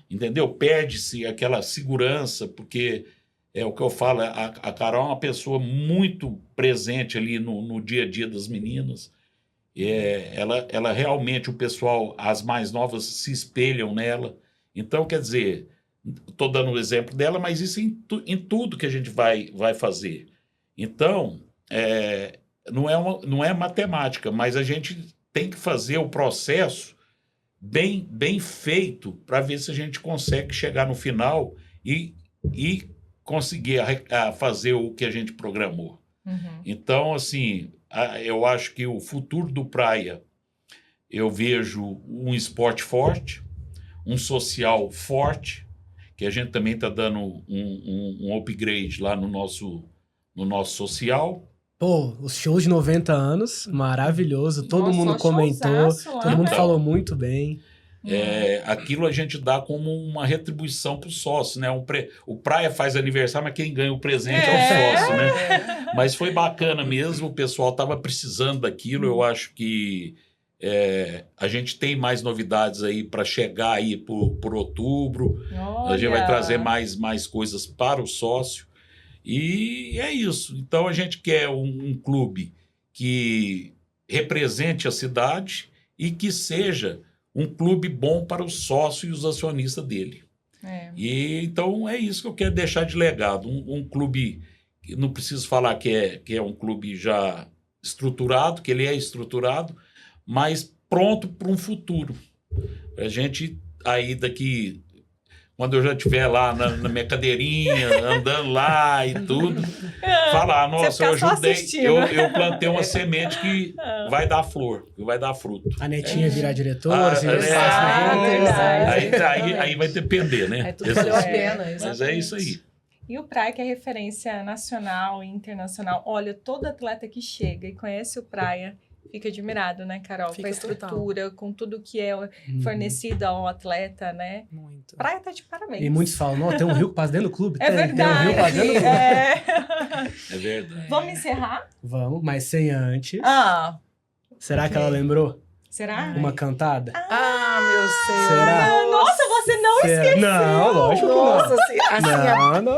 Entendeu? Perde-se aquela segurança, porque é o que eu falo, a Carol é uma pessoa muito presente ali no dia a dia das meninas. Ela realmente, o pessoal, as mais novas se espelham nela. Então, quer dizer, estou dando o exemplo dela, mas isso em tudo que a gente vai fazer. Então, não é matemática, mas a gente tem que fazer o processo bem feito para ver se a gente consegue chegar no final e conseguir fazer o que a gente programou. Então, assim, eu acho que o futuro do Praia, eu vejo um esporte forte, um social forte, que a gente também está dando um upgrade lá no nosso social. Pô, os shows de 90 anos, maravilhoso. Todo mundo comentou, todo mundo falou muito bem. Aquilo a gente dá como uma retribuição para o sócio, né? O Praia faz aniversário, mas quem ganha o presente é o sócio, né? Mas foi bacana mesmo, o pessoal estava precisando daquilo. Eu acho que a gente tem mais novidades aí para chegar aí por outubro. A gente vai trazer mais coisas para o sócio. E é isso. Então a gente quer um clube que represente a cidade e que seja um clube bom para o sócio e os acionistas dele. E então é isso que eu quero deixar de legado. Um clube, não preciso falar que é um clube já estruturado, que ele é estruturado, mas pronto para um futuro. A gente aí daqui, quando eu já estiver lá na minha cadeirinha, andando lá e tudo, falar, nossa, ficar eu só ajudei, assistindo. eu plantei uma semente que vai dar flor, que vai dar fruto. A netinha virar diretora, assim, exato, exato. Aí vai depender, né? Aí tudo valeu a pena, Mas é exatamente. isso aí. E o Praia, que é referência nacional e internacional. Olha, todo atleta que chega e conhece o Praia fica admirado, né, Carol? Fica com a estrutura, com tudo que é fornecido ao atleta, né? Muito. Praia tá de parabéns. E muitos falam, não, tem um rio que passa dentro do clube. É Tem um verdade. rio que passa dentro do clube. É verdade. Vamos encerrar? Vamos, mas sem antes. Ah, Será que ela lembrou? será? Uma cantada? Ah, meu Senhor. Será? Nossa, você não esqueceu! Não, lógico que não. Nossa, assim,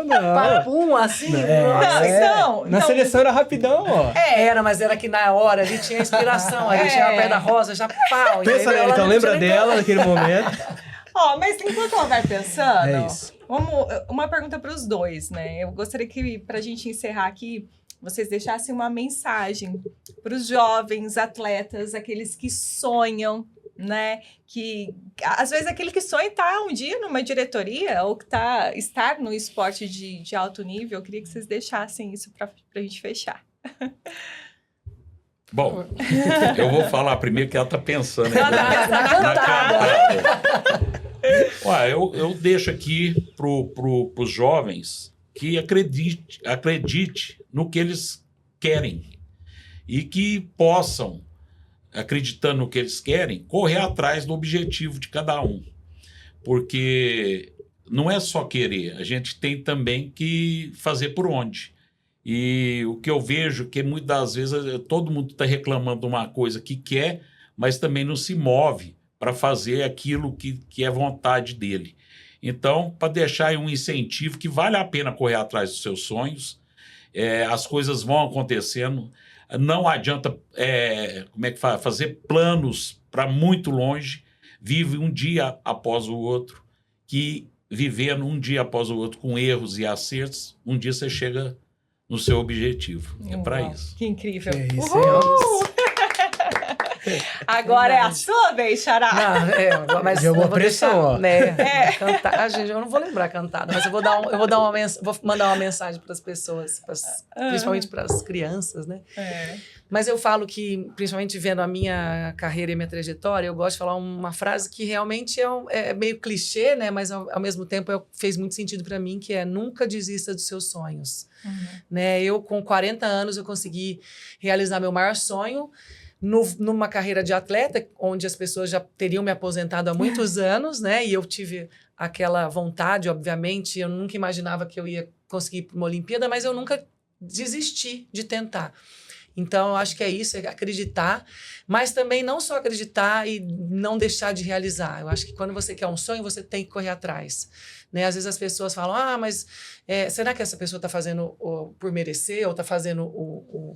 Não. papum, assim. É. Nossa. Não, Na não. seleção era rapidão, ó. Era, mas era que na hora a gente tinha inspiração. A gente tinha a pedra rosa, já pau. Pensa entendeu? nela, Ela então não lembra tinha nem dela naquele momento. Ó, mas enquanto ela vai pensando, É isso. uma pergunta para os dois, né? Eu gostaria que, para a gente encerrar aqui, vocês deixassem uma mensagem para os jovens atletas, aqueles que sonham, né? Que às vezes aquele que sonha tá um dia numa diretoria ou que estar no esporte de alto nível. Eu queria que vocês deixassem isso para a gente fechar. Bom, eu vou falar primeiro que ela está pensando Ela tá pensando na cantada. Olha, eu deixo aqui para os jovens que acredite no que eles querem e que possam, acreditando no que eles querem, correr atrás do objetivo de cada um. Porque não é só querer, a gente tem também que fazer por onde. E o que eu vejo que muitas das vezes todo mundo está reclamando de uma coisa que quer, mas também não se move para fazer aquilo que é vontade dele. Então, para deixar aí um incentivo que vale a pena correr atrás dos seus sonhos, as coisas vão acontecendo. Não adianta fazer planos para muito longe, vive um dia após o outro, que vivendo um dia após o outro com erros e acertos, um dia você chega no seu objetivo. É para Uau, isso. Que incrível. É isso, Uhul! Agora é a Verdade. sua vez, Xará. Não, mas Jogou eu vou pressão, deixar, ó. né? Cantar, gente, eu não vou lembrar cantada, mas eu vou mandar uma mensagem para as pessoas, principalmente para as crianças, né? Mas eu falo que, principalmente vendo a minha carreira e a minha trajetória, eu gosto de falar uma frase que realmente é meio clichê, né? Mas ao mesmo tempo fez muito sentido para mim, que é nunca desista dos seus sonhos. Né? Eu, com 40 anos, eu consegui realizar meu maior sonho, numa carreira de atleta, onde as pessoas já teriam me aposentado há muitos anos, né? E eu tive aquela vontade, obviamente, eu nunca imaginava que eu ia conseguir ir para uma Olimpíada, mas eu nunca desisti de tentar. Então, eu acho que é isso, é acreditar, mas também não só acreditar e não deixar de realizar. Eu acho que quando você quer um sonho, você tem que correr atrás. Né? Às vezes as pessoas falam, mas será que essa pessoa está fazendo por merecer ou está fazendo o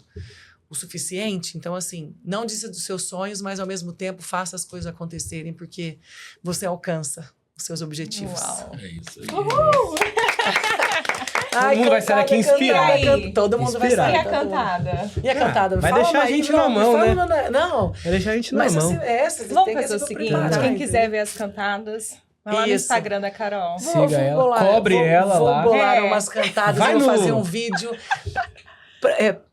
suficiente? Então, assim, não desista dos seus sonhos, mas ao mesmo tempo faça as coisas acontecerem, porque você alcança os seus objetivos. Uau. É isso aí. Uhul! Todo mundo vai sair daqui inspirado. Todo mundo vai Inspirado. E sair. a cantada? E a cantada? Vai Fala deixar a aí, gente não, na mão, fala, né? Não, Vai deixar a gente na mas mão. assim, você Vamos tem que fazer o se seguinte, preparar, quem entendeu? quiser ver as cantadas, vai lá no Isso. Instagram da Carol. Siga ela, cobre ela vou lá. bolar umas cantadas, Vai vou no- fazer um vídeo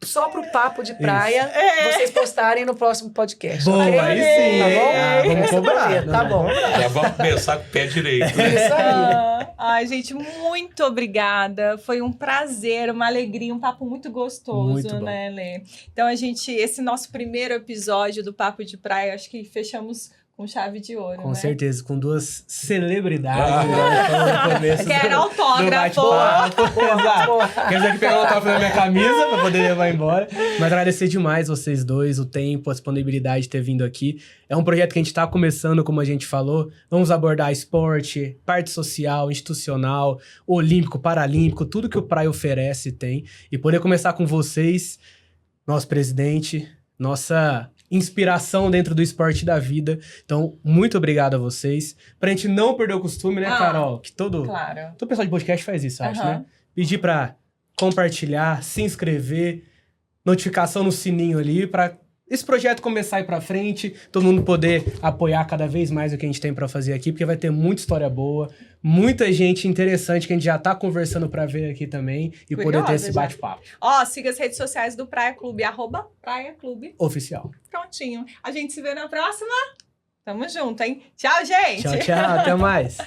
só pro papo de praia, vocês postarem no próximo podcast. Boa, ok? aí sim, Tá hein? bom? Ah, vamos Essa cobrar. promessa, Tá bom. Já vamos começar com o pé direito. Né? Isso aí. Ai, gente, muito obrigada. Foi um prazer, uma alegria, um papo muito gostoso, Muito bom. né, Lê? Então, esse nosso primeiro episódio do Papo de Praia, acho que fechamos com chave de ouro, Com né? certeza, com duas celebridades. né? Falando no começo Quero do autógrafo. bate-papo. Exato. Quero dizer que pegar o autógrafo da minha camisa pra poder levar embora. Mas agradecer demais vocês dois, o tempo, a disponibilidade de ter vindo aqui. É um projeto que a gente tá começando, como a gente falou. Vamos abordar esporte, parte social, institucional, olímpico, paralímpico, tudo que o Praia oferece e tem. E poder começar com vocês, nosso presidente, nossa inspiração dentro do esporte da vida. Então, muito obrigado a vocês. Pra gente não perder o costume, né, Carol? Que todo Claro. pessoal de podcast faz isso, acho, Aham. né? Pedir pra compartilhar, se inscrever. notificação no sininho ali pra esse projeto começar a ir pra frente, todo mundo poder apoiar cada vez mais o que a gente tem pra fazer aqui, porque vai ter muita história boa, muita gente interessante que a gente já tá conversando pra ver aqui também e poder ter esse Curiosa já. bate-papo Ó, siga as redes sociais do Praia Clube, @Praia Clube. oficial. Prontinho. A gente se vê na próxima. Tamo junto, hein? Tchau, gente! Tchau, tchau, até mais.